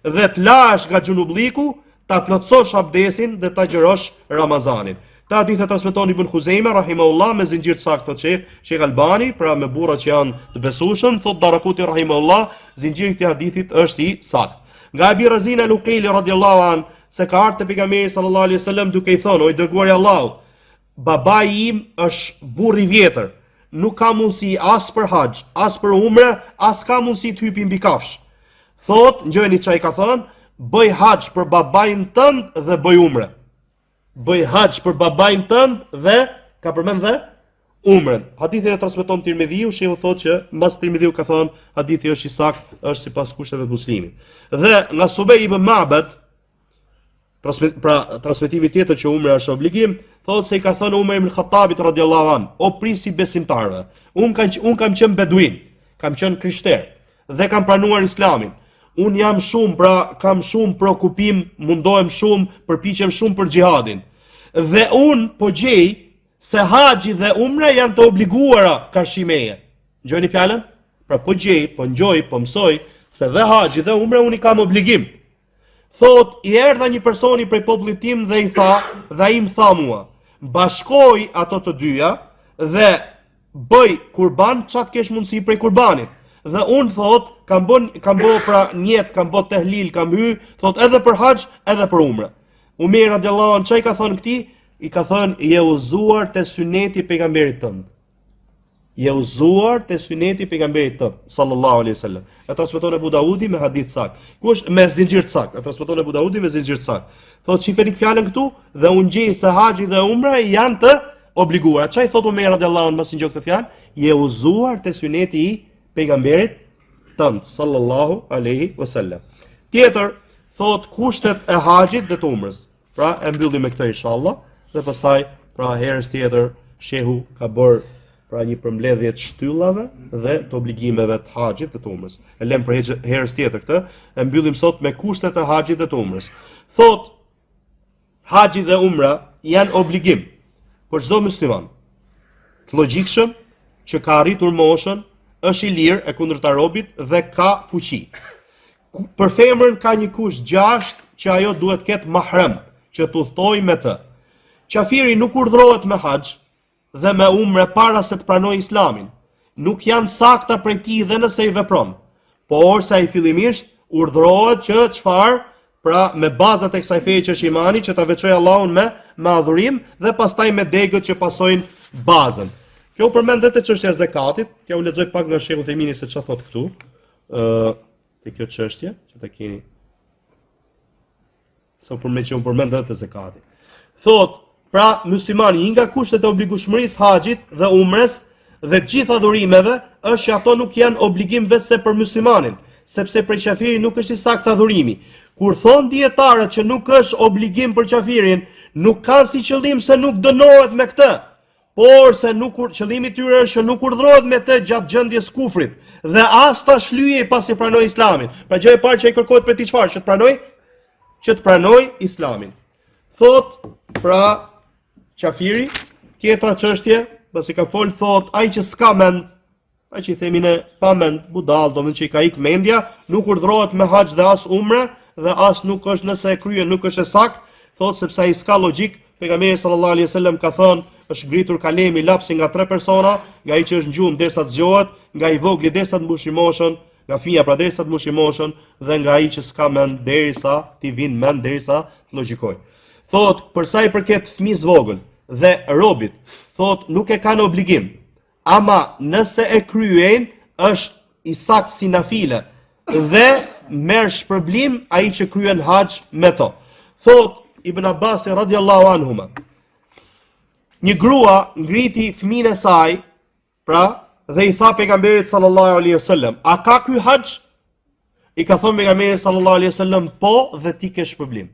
Dhe të lash nga xhunubliku, ta plotësosh abdesin dhe ta gjërosh Ramazanin. Ta hadith e transmeton Ibn Khuzaima rahimahullah me zinxhir të saktë thot Sheikh Albani, pra me burra që janë të besueshëm, thot Darakuti rahimahullah, zinxhiri i këtij hadithit është i saktë. Nga Abi Razin al-Uqayli radhiyallahu an se ka ardhur te pejgamberi sallallahu alaihi wasallam duke i thonë: "O i dërguari i Allahut, babai im është burr i vjetër, nuk ka mundësi as për haxh, as për umre, as ka mundësi të hypi mbi kafsh." Thot, ngjojeni çai ka thënë, "Bëj haxh për babain tënd dhe bëj umre." Bëj haxh për babain tënd dhe ka përmend dhe umren. Hadithi e transmeton Tirmidhiu, shehu thotë që mbas Tirmidhiu ka thënë hadithi është i saktë, është sipas kushteve të Muslimit. Dhe nga Subej ibn Ma'bad, transmetimi tjetër që umra është obligim, thotë se i ka thënë Umar ibn Khattabit radhiyallahu an: "O prisi besimtarëve, un kam qenë beduin, kam qenë krishter dhe kam pranuar Islamin. Un jam shumë, pra kam shumë prokupim, mundohem shumë, përpiqem shumë për xhihadin. Dhe un po gjej se haxhi dhe umra janë të obliguara karshi meje." Gjoni fjalën? Pra po gjej, po ngjoj, po mësoj se dhe haxhi dhe umra unë i kam obligim. Thot, i erdha një personi prej popullit tim dhe i tha, dhe ai më tha mua: "Bashkoj ato të dyja dhe bëj kurban çat kesh mundësi prej kurbanit." Dhe unë thot, kam bë pra njet, kam bë tehlil, kam hy, thot edhe për haxh, edhe për umre. Umar radhiyallahu anhu çai ka thënë këtij? I ka thënë: "Je uzuar te syneti i pejgamberit tënd." Je uzuar te syneti i pejgamberit tënd sallallahu alaihi wasallam. E transmeton Abu Daudi me hadith sakt. Ku është me zinxhir sakt? E transmeton Abu Daudi me zinxhir sakt. Thot shifeni fjalën këtu dhe unë gjej se haxhi dhe umra janë të obliguara. Çai thot Umar radhiyallahu anhu mos i ngjoj këtë fjalë? Je uzuar te syneti i pejgamberit tënd sallallahu alaihi wasallam. Tjetër thot kushtet e haxhit dhe të umrës. Pra e mbyllim me këtë inshallah dhe pastaj pra herës tjetër shehu ka bërë pra një përmbledhje të shtyllave dhe të obligimeve të haxhit dhe të umrës. E lëm për herës tjetër këtë, e mbyllim sot me kushtet e haxhit dhe të umrës. Thot haxhi dhe umra janë obligim për çdo musliman të logjikshëm që ka arritur moshën, është i lirë e kundërta robit dhe ka fuqi. Për femrën ka një kusht 6 që ajo duhet të ketë mahrem, që të udhtojë me të. Qafiri nuk urdhërohet me haxh dhe me umre para se të pranojë Islamin. Nuk janë sakta prej tij dhe nëse i vepron. Por sa i fillimisht urdhërohet që çfarë? Pra me bazat e kësaj feje që është imani, që ta veçojë Allahun me adhurim dhe pastaj me degët që pasojnë bazën. Kjo përmendet te çështja e zakatit, kjo u lexoj pak nga Sheikh Uthemini se çfarë thot këtu. Te kjo çështje, që ta keni. Sa përmend që u përmend edhe te zakati. Thot, pra muslimani një nga kushtet e obligueshmërisë haxhit dhe umres dhe të gjitha adhurimeve është që ato nuk janë obligim vetëm për muslimanin, sepse për qafirin nuk është i saktë adhurimi. Kur thon dietarët që nuk është obligim për qafirin, nuk kanë si qëllim se nuk dënohet me këtë, por se qëllimi i tyre është që nuk urdhërohet me të gjatë gjendjes kufrit dhe as ta shlyej pasi pranoi Islamin. Pra gjë e parë që ai kërkohet për ti çfarë? Që të pranoj Islamin. Thot, pra qafiri, tjetra çështje, pasi ka fol thot, ai që s'ka mend, ai që i themi ne pa mend, budall, domethënë që i ka ik mendja, nuk urdhërohet me haxh dhe as umre dhe as nuk është nëse e kryen nuk është e saktë, thot sepse ai s'ka logjik. Pejgamberi sallallahu alaihi wasallam ka thënë, është ngritur kalemi lapsi nga 3 persona, nga ai që është ngjumë derisa të zgjohet, nga i vogli derisa të mbushë moshën, nga fëmia pra derisa të mbushë moshën dhe nga ai që s'ka mend derisa t'i vinë mend derisa të logjikojë. Thot, për sa i përket fëmisë vogël dhe robit, thot nuk e kanë obligim, ama nëse e kryejnë është i saktë si nafile dhe merr shpërblim ai që kryen haxh me to. Thot Ibn Abbas radhiyallahu anhuma, një grua ngriti fëmijën e saj, pra, dhe i tha pejgamberit sallallahu alaihi wasallam, "A ka ky haxh?" I ka thënë pejgamberi sallallahu alaihi wasallam, "Po, dhe ti ke shpërblim."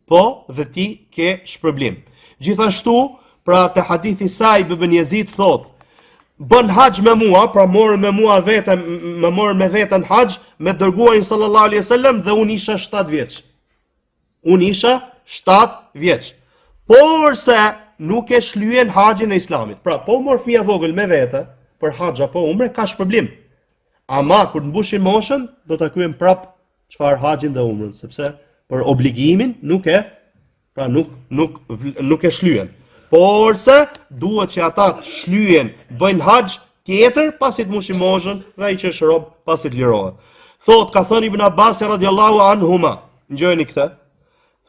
Po, dhe ti ke shpërblim. Gjithashtu, pra te hadithi Saib ibn Yazid thot, bën haxh me mua, pra morën me mua vetëm, më morën me veten haxh me dërguarin sallallahu alaihi wasallam dhe unë isha 7 vjeç. Unë isha 7 vjeç. Por se nuk e shlyen haxhin e Islamit. Pra, po mor fëmia vogël me vete për haxh apo umre, ka shpërblim. Ama kur të mbushin moshën, do ta kryejm prap çfarë haxhin dhe umrën, sepse për obligimin nuk e shlyen. Por se duhet që ata të shlyen, bëjnë haxh tjetër pasi të mbushin moshën dhe ai që është rob pasi të lirohet. Thot ka thënë Ibn Abbas radhiyallahu anhuma, ngjojeni këtë.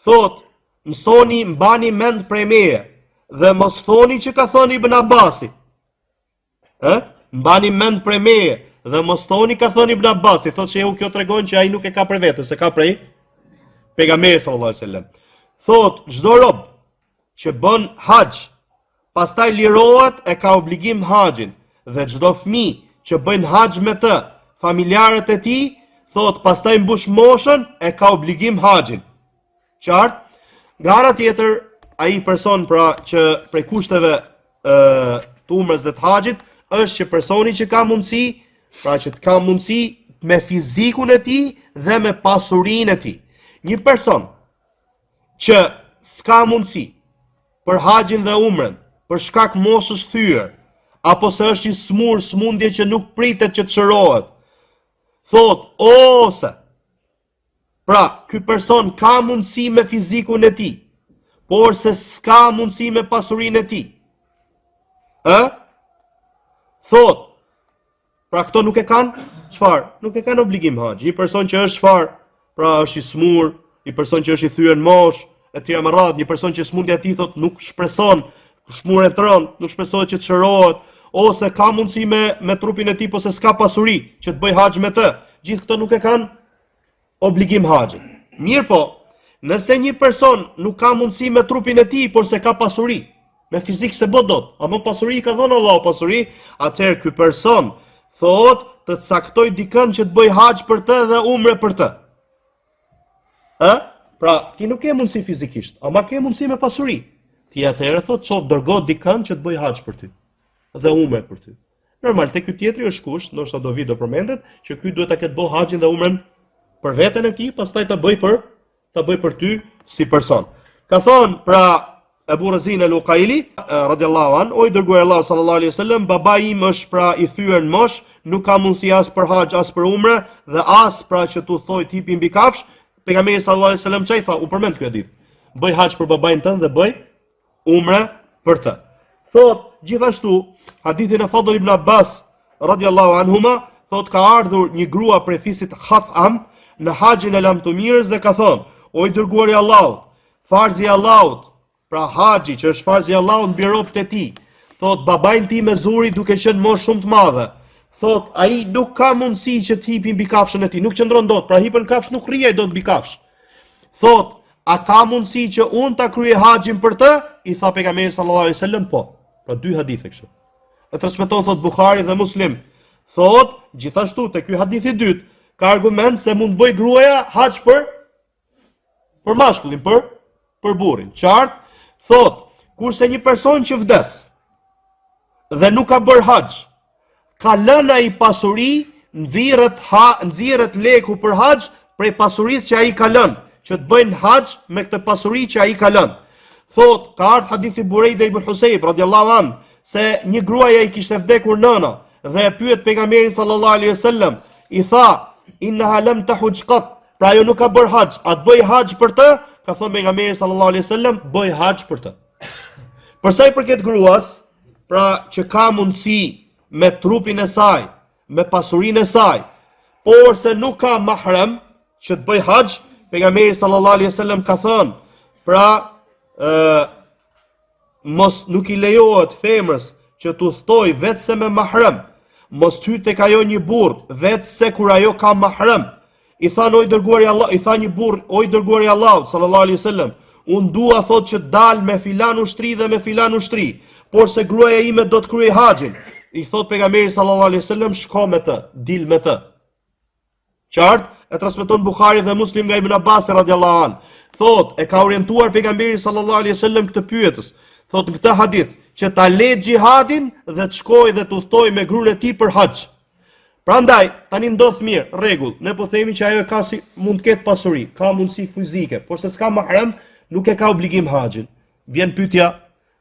Thot, mësoni, mbani mend prej meje dhe mos thoni që ka thënë Ibn Abbasi. Mbani mend prej meje dhe mos thoni ka thënë Ibn Abbasi. Thot që kjo tregon që ai nuk e ka për vete, se ka prej pejgamberit sallallahu alaihi wasallam. Thot, çdo rob që bën haxh, pastaj lirohet e ka obligim haxhin, dhe çdo fëmijë që bën haxh me të, familjarët e tij, thot, pastaj mbush moshën e ka obligim haxhin. Qartë? Nga ana tjetër, ai person pra që prej kushteve të umrës dhe të haxhit është që personi që ka mundësi, pra që të ka mundësi me fizikun e tij dhe me pasurinë e tij. Një person që s'ka mundësi për haxhin dhe umrën, për shkak moshës thyer, apo se është i smur, smundje që nuk pritet që të shërohet, thot, ose pra, ky person ka mundësi me fizikun e tij, por se s'ka mundësi me pasurinë e tij. Thot, pra këto nuk e kanë, çfarë? Nuk e kanë obligim haxh. Një person që është çfarë? Pra është i smur, një person që është i thyer në moshë, etj me radhë, një person që smundja e tij thot nuk shpreson, shmurën e rënd, nuk shpresohet që të shërohet, ose ka mundësi me trupin e tij, por se s'ka pasuri që të bëj haxh me të. Gjithë këto nuk e kanë obligim haxhin. Mirë po, nëse një person nuk ka mundësi me trupin e tij, por se ka pasuri, me fizik se bë dot, ama pasuri ka dhënë Allahu pasuri, atëherë ky person thot të caktoj dikën që të bëj haxh për të dhe umre për të. Pra, ti nuk ke mundësi fizikisht, ama ke mundësi me pasuri. Ti atëherë thot çon dërgo dikën që të bëj haxh për ty dhe umre për ty. Normal, te ky tjetri është kusht, ndoshta do vi do përmendet që ky duhet ta ketë bëu haxhin dhe umren për veten e tij, pastaj ta bëj për ty si person. Ka thonë pra Ebu Razin al-Uqaili radhiyallahu an, o i dërguar Allah sallallahu alaihi wasallam, babai im është pra i thyer në mosh, nuk ka mundësi as për haxh as për umre dhe as pra që tu thoj tipi mbi kafsh. Pejgamberi sallallahu alaihi wasallam çai tha, u përmend ky hadith. Bëj haxh për babain tënd dhe bëj umre për të. Thot gjithashtu hadithin e Fadl ibn Abbas radhiyallahu anhuma, thot ka ardhur një grua prej fisit Khatham në haxhin e lamtumirës dhe ka thonë, o i dërguari i Allahut, farzi i Allahut, pra haxhi që është farzi i Allahut mbi robët e tij. Thot babain tim me zuri duke qenë moshë shumë të madhe. Thot ai nuk ka mundësi që të hipi mbi kafshën e tij, nuk qëndron dot, pra hipën kafsh nuk rriej dot mbi kafsh. Thot, a ka mundësi që unë ta kryej haxhin për të? I tha pejgamberi sallallahu alaihi wasallam po. Pra dy hadithe kështu. E transmeton thot Buhari dhe Muslim. Thot, gjithashtu te ky hadith i dytë ka argument se mund bëj gruaja haxh për mashkullin, për burrin. Qartë? Thot, kurse një person që vdes dhe nuk ka bërë haxh, ka lënë ai pasuri, nxirret leku për haxh prej pasurisë që ai ka lënë, që të bëjnë haxh me këtë pasuri që ai ka lënë. Thot, ka ardhur hadithi Burejda ibn Husayb radhiyallahu an, se një gruaja i kishte vdekur nëna dhe e pyet pejgamberin sallallahu alaihi wasallam, i tha, innaha lam tahujj qat, pra ajo nuk ka bërë haxh, a të bëj haxh për të? Ka thënë pejgamberi sallallahu alaihi wasallam, bëj haxh për të. Për sa i përket gruas, pra që ka mundësi me trupin e saj, me pasurinë e saj, por se nuk ka mahram që të bëj haxh, pejgamberi sallallahu alaihi wasallam ka thënë, pra mos nuk i lejohet femrës që të udhtoj vetëse me mahram, mos hyj tek ajo një burr vetëse kur ajo ka mahram. I tha i dërguari Allah, i tha një burr, o i dërguari Allah sallallahu alaihi wasallam, unë dua thot që dal me filan ushtri dhe me filan ushtri, por se gruaja ime do të kryej haxhin. I thot pejgamberi sallallahu alaihi wasallam, shko me të, dil me të. Qartë? E transmeton Buhari dhe Muslim nga Ibn Abbas radhiyallahu an. Thot, e ka orientuar pejgamberi sallallahu alaihi wasallam këtë pyetës. Thot në këtë hadith që ta le xhihadin dhe të shkojë dhe të udhtoj me gruan e tij për haxh. Prandaj, tani ndodh mirë, rregull, ne po themi që ajo ka si mund të ketë pasuri, ka mundësi fizike, por se s'ka mahram, nuk e ka obligim haxhin. Vjen pyetja,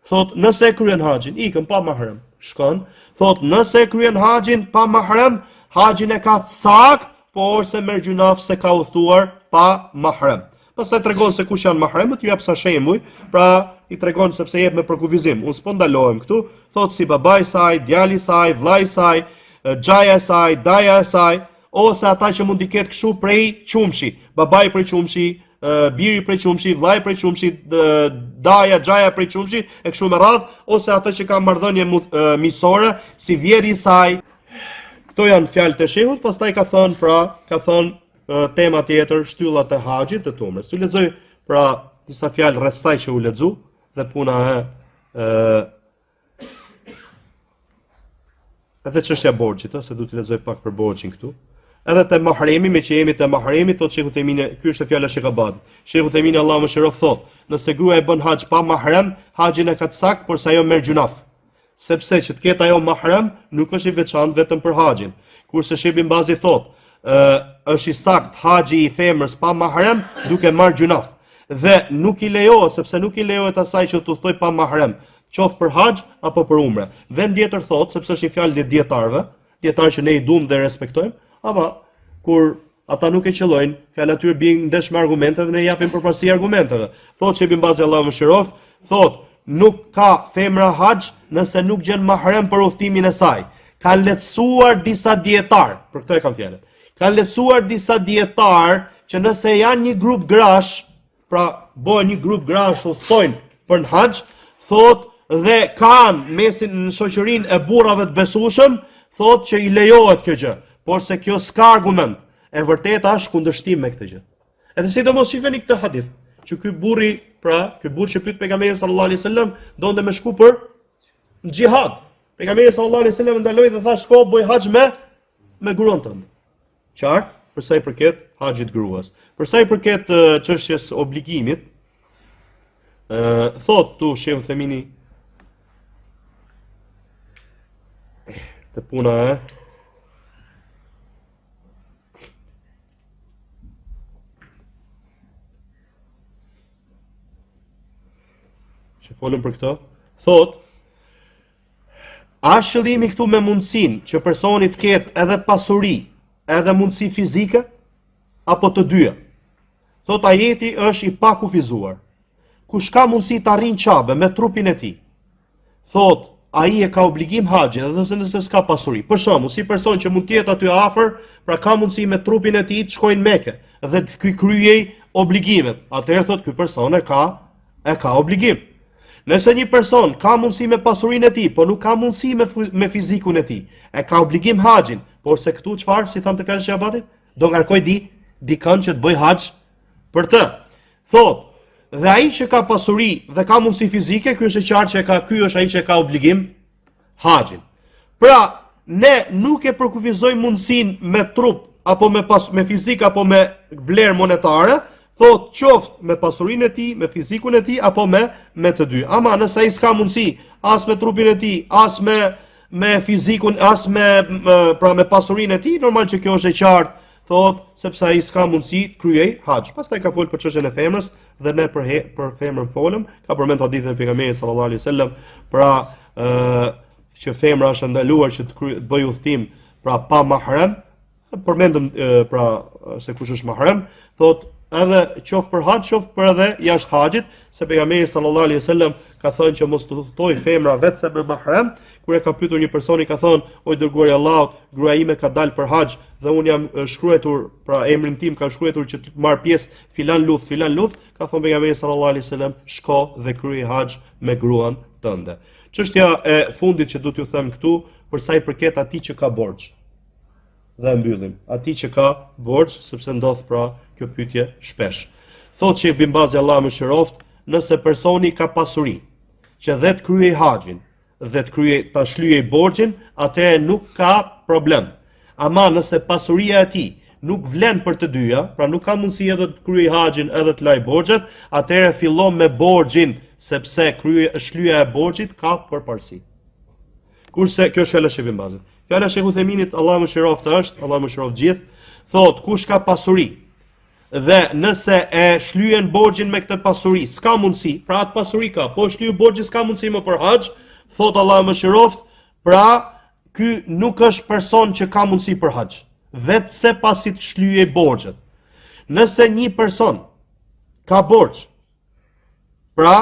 thot, nëse e kryen haxhin, ikën pa mahram. Shkon, thot, nëse e kryen haxhin pa mahram, haxhin e ka sakt, por se merr gjunaf se ka udhëtuar pa mahram. Pastaj tregon se kush janë mahramët, ju jap sa shembuj, pra i tregon sepse jep me përkufizim. Unë s'po ndalohem këtu, thot si babai i saj, djali i saj, vllai i saj, xhaja e saj, daja e saj, ose ata që mund të ketë kështu prej qumshi, babai prej qumshi, biri prej qumshi, vllai prej qumshi, daja, xhaja prej qumshi, e kështu me radhë, ose ata që kanë marrëdhënie miqësore, si vjeri i saj. Këto janë fjalët e shehut, pastaj ka thënë tema tjetër, shtyllat e haxhit të tumrës. Ju lexoj pra disa fjalë rreth saj që u lexu dhe puna edhe çështja e borxhit, se do të lexoj pak për borxhin këtu. Edhe te mahremi, me që jemi te mahremi, thotë Sheikhu Themini, ky është fjala e Sheikh Abad. Sheikhu Themini Allahu mëshiroft thotë, nëse gruaja e bën haxh pa mahrem, haxhin e ka të sakt, por sa ajo merr gjunaf. Sepse që të ketë ajo mahrem nuk është i veçantë vetëm për haxhin. Kurse Sheikh Ibn Bazi thotë, është i sakt haxhi i femrës pa mahrem duke marr gjunaf. Dhe nuk i lejohet, sepse nuk i lejohet asaj që të udhtoj pa mahrem, qoftë për haxh apo për umre. Vend tjetër thotë, sepse është i fjalë dietarëve, dietarë që ne i duam dhe respektojmë, ama kur ata nuk e qellojnë, fjalë aty bien ndesh me argumenteve, ne japim përparësi argumenteve. Thotë Sheikh Ibn Bazi Allahu mëshiroft, thotë nuk ka femra haxh nëse nuk gjen mahrem për udhtimin e saj. Kanë lehtësuar disa dietar, për këtë e kam fjalën. Kanë lehtësuar disa dietar që nëse janë një grup grash, pra bëhen një grup grash udhtojnë për në haxh, thotë dhe kanë mesin në shoqërinë e burrave të besueshëm, thotë që i lejohet kjo gjë, por se kjo s'ka argument. E vërteta është kundërshtim me këtë gjë. Edhe sidomos shifeni këtë hadith, që ky burri, pra, ky burr që pyet pejgamberin sallallahu alaihi wasallam, donte me shku për xhihad. Pejgamberi sallallahu alaihi wasallam ndaloi dhe tha shko bëj haxh me gruan tënde. Qartë, për sa i përket haxhit gruas. Për sa i përket çështjes obligimit, thot tu Sheikh Themini të puna që folëm për këto, thot a shëllimi këtu me mundësin që personi të ketë edhe pasuri, edhe mundësi fizike, apo të dyja. Thot ajeti është i pakufizuar. Kush ka mundësi të arrin qabe me trupin e tij, thot ai e ka obligim haxhin, edhe nëse s'ka pasuri. Për shembull, si person që mund të jetë aty afër, pra ka mundësi me trupin e tij të shkojnë në Mekë dhe të kryej obligimet. Atëherë thot ky person e ka obligim. Nëse një person ka mundësi me pasurinë e tij, po nuk ka mundësi me fizikun e tij, e ka obligim haxhin, por se këtu çfarë, si thamë të fjalë e Abatit, do ngarkoj dikën që të bëj haxh për të. Thot, dhe ai që ka pasuri dhe ka mundësi fizike, ky është e qartë që ky është ai që ka obligim haxhin. Pra, ne nuk e përkufizojmë mundësinë me trup apo me fizik apo me vlerë monetare, thot qoftë me pasurinë e tij, me fizikun e tij apo me të dy. Ama nëse ai s'ka mundësi as me trupin e tij, as me fizikun, as me pasurinë e tij, normal që kjo është e qartë, thot sepse ai s'ka mundësi të kryej haxh. Pastaj ka folë për çështjen e femrës dhe ne për femrën folëm, ka përmend hadithin e pejgamberit sallallahu alaihi wasallam, pra që femra është ndaluar që të bëj udhtim pra pa mahrem, përmendëm pra se kush është mahrem, thot edhe qoftë për haxh, qoftë për edhe jashtë haxhit, se pejgamberi sallallahu alaihi wasallam ka thënë që mos të udhtoj femra vetëm me mahrem. Kur e ka pyetur një personi, ka thënë, o dërguari i Allahut, gruaja ime ka dalë për haxh dhe un jam shkruar, pra emrin tim ka shkruar që të marr pjesë filan luftë, ka thënë pejgamberi sallallahu alaihi wasallam, shko dhe kryej haxh me gruan tënde. Çështja e fundit që do t'ju them këtu, për sa i përket atij që ka borxh. Dhe mbyllim, atij që ka borxh, sepse ndodh pra kjo pyetje shpesh. Thotë Sheikh Ibn Bazi Allahu mëshiroft, nëse personi ka pasuri që dhe të kryej haxhin dhe ta shlyej borxhin, atëherë nuk ka problem. Ama nëse pasuria e tij nuk vlen për të dyja, pra nuk ka mundësi edhe të kryej haxhin edhe të laj borxhet, atëherë fillon me borxhin sepse shlyja e borxhit ka përparësi. Kurse kjo është fjala e Shehut Bazit. Fjala e Shehut Theminit, Allahu mëshiroft është, Allahu mëshiroft gjithë, thot kush ka pasuri dhe nëse e shlyen borxhin me këtë pasuri, s'ka mundësi, pra atë pasuri ka, po shlyej borxhin s'ka mundësi më për haxh, thot Allahu mëshiroft, pra ky nuk është person që ka mundësi për haxh, vetë se pasi të shlyej borxhet. Nëse një person ka borxh, pra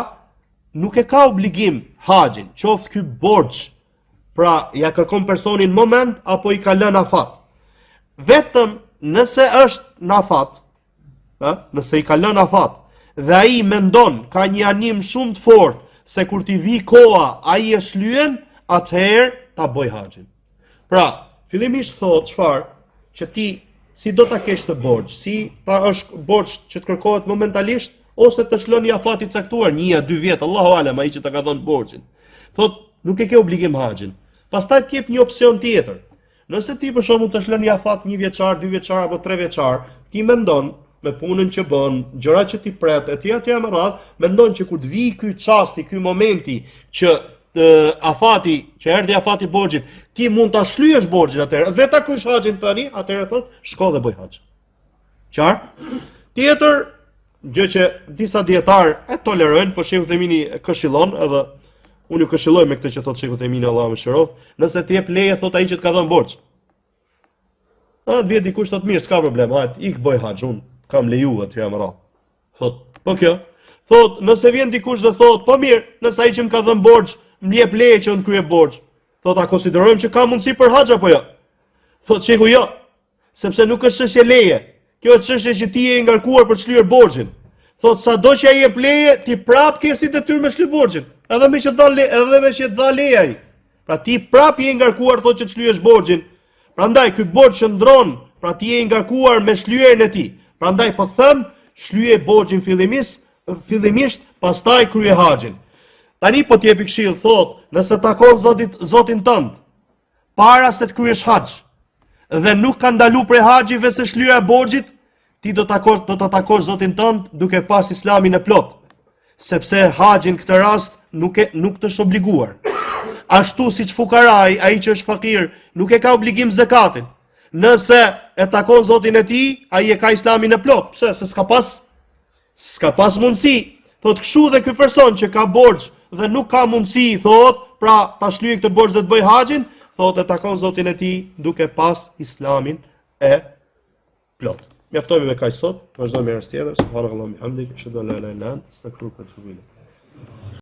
nuk e ka obligim haxhin, qoftë ky borxh, pra ja kërkon personin moment apo i ka lënë afat. Vetëm nëse është në afat, nëse i ka lënë afat dhe ai mendon ka një anim shumë të fortë se kur t'i vi koha ai e shlyen, atëherë ta bëj haxhin. Pra, fillimisht thot çfarë? Që ti si do ta kesh të borxh, si ta është borxh që të kërkohet momentalisht ose të shlon një afat i caktuar 1-2 vjet, Allahu alem, ai që ta ka dhënë borxhin. Thot, nuk e ke obligim haxhin. Pastaj të jep një opsion tjetër. Nëse ti për shembull të shlon një afat 1 vjeçar, 2 vjeçar apo 3 vjeçar, ti mendon me punën që bën, gjërat që ti pret, etj me radhë, mendon që kur të vi ky çasti, ky momenti që afati, që erdhi afati borxhit, ti mund ta shlyesh borxhin atëherë dhe ta krysh haxhin tani, atëherë thot, shko dhe bëj haxh. Qartë? Tjetër gjë që disa dietar e tolerojnë, por Shehu Themini këshillon edhe unë ju këshilloj me këtë që thot Shehu Themini, Allahu mëshiroft, nëse të jep leje thot ai që të ka dhënë borxh. Vjet dikush thot mirë, s'ka problem, hajt, ik bëj haxh, unë kam lejuar të jam radh. Thot, po kjo. Thot, nëse vjen dikush dhe thot, po mirë, nëse ai që më ka dhënë borxh, më jep leje që unë kryej borxh. Thot, a konsiderojmë që ka mundësi për haxh apo jo? Thot, Shehu jo, sepse nuk është çështje leje. Kjo është çështje që ti je i ngarkuar për të shlyer borxhin. Thot, sado që ai jep leje, ti prap ke si detyrë me shly borxhin. Edhe me që dha leje ai. Pra ti prap je i ngarkuar thot që të shlyesh borxhin. Prandaj ky borxh qëndron, pra ti je i ngarkuar me shlyerjen e tij. Prandaj po them, shlyej borxhin fillimisht, pastaj krye haxhin. Tani po t'jepi këshill, thot, nëse takon Zotin tënd, para se të kryesh haxh, dhe nuk ka ndalu prej haxhive se shlyera e borxhit, ti do ta takosh Zotin tënd duke pas Islamin e plot, sepse haxhin këtë rast nuk të është obliguar. Ashtu siç fukaraj, ai që është fakir, nuk e ka obligim zakatin. Nëse e takon Zotin e tij, ai e ka Islamin e plot. Pse? Se s'ka pas mundësi. Thot kështu dhe ky person që ka borxh dhe nuk ka mundësi, thot, pra ta shlyej këtë borxh dhe të bëj haxhin, thot e takon Zotin e tij duke pas Islamin e plot. Mjaftojmë me kaq sot, vazhdojmë herë tjetër. Subhanallahu bihamdihi, ashhadu an la ilaha illa anta, astaghfiruka wa atubu ilayk.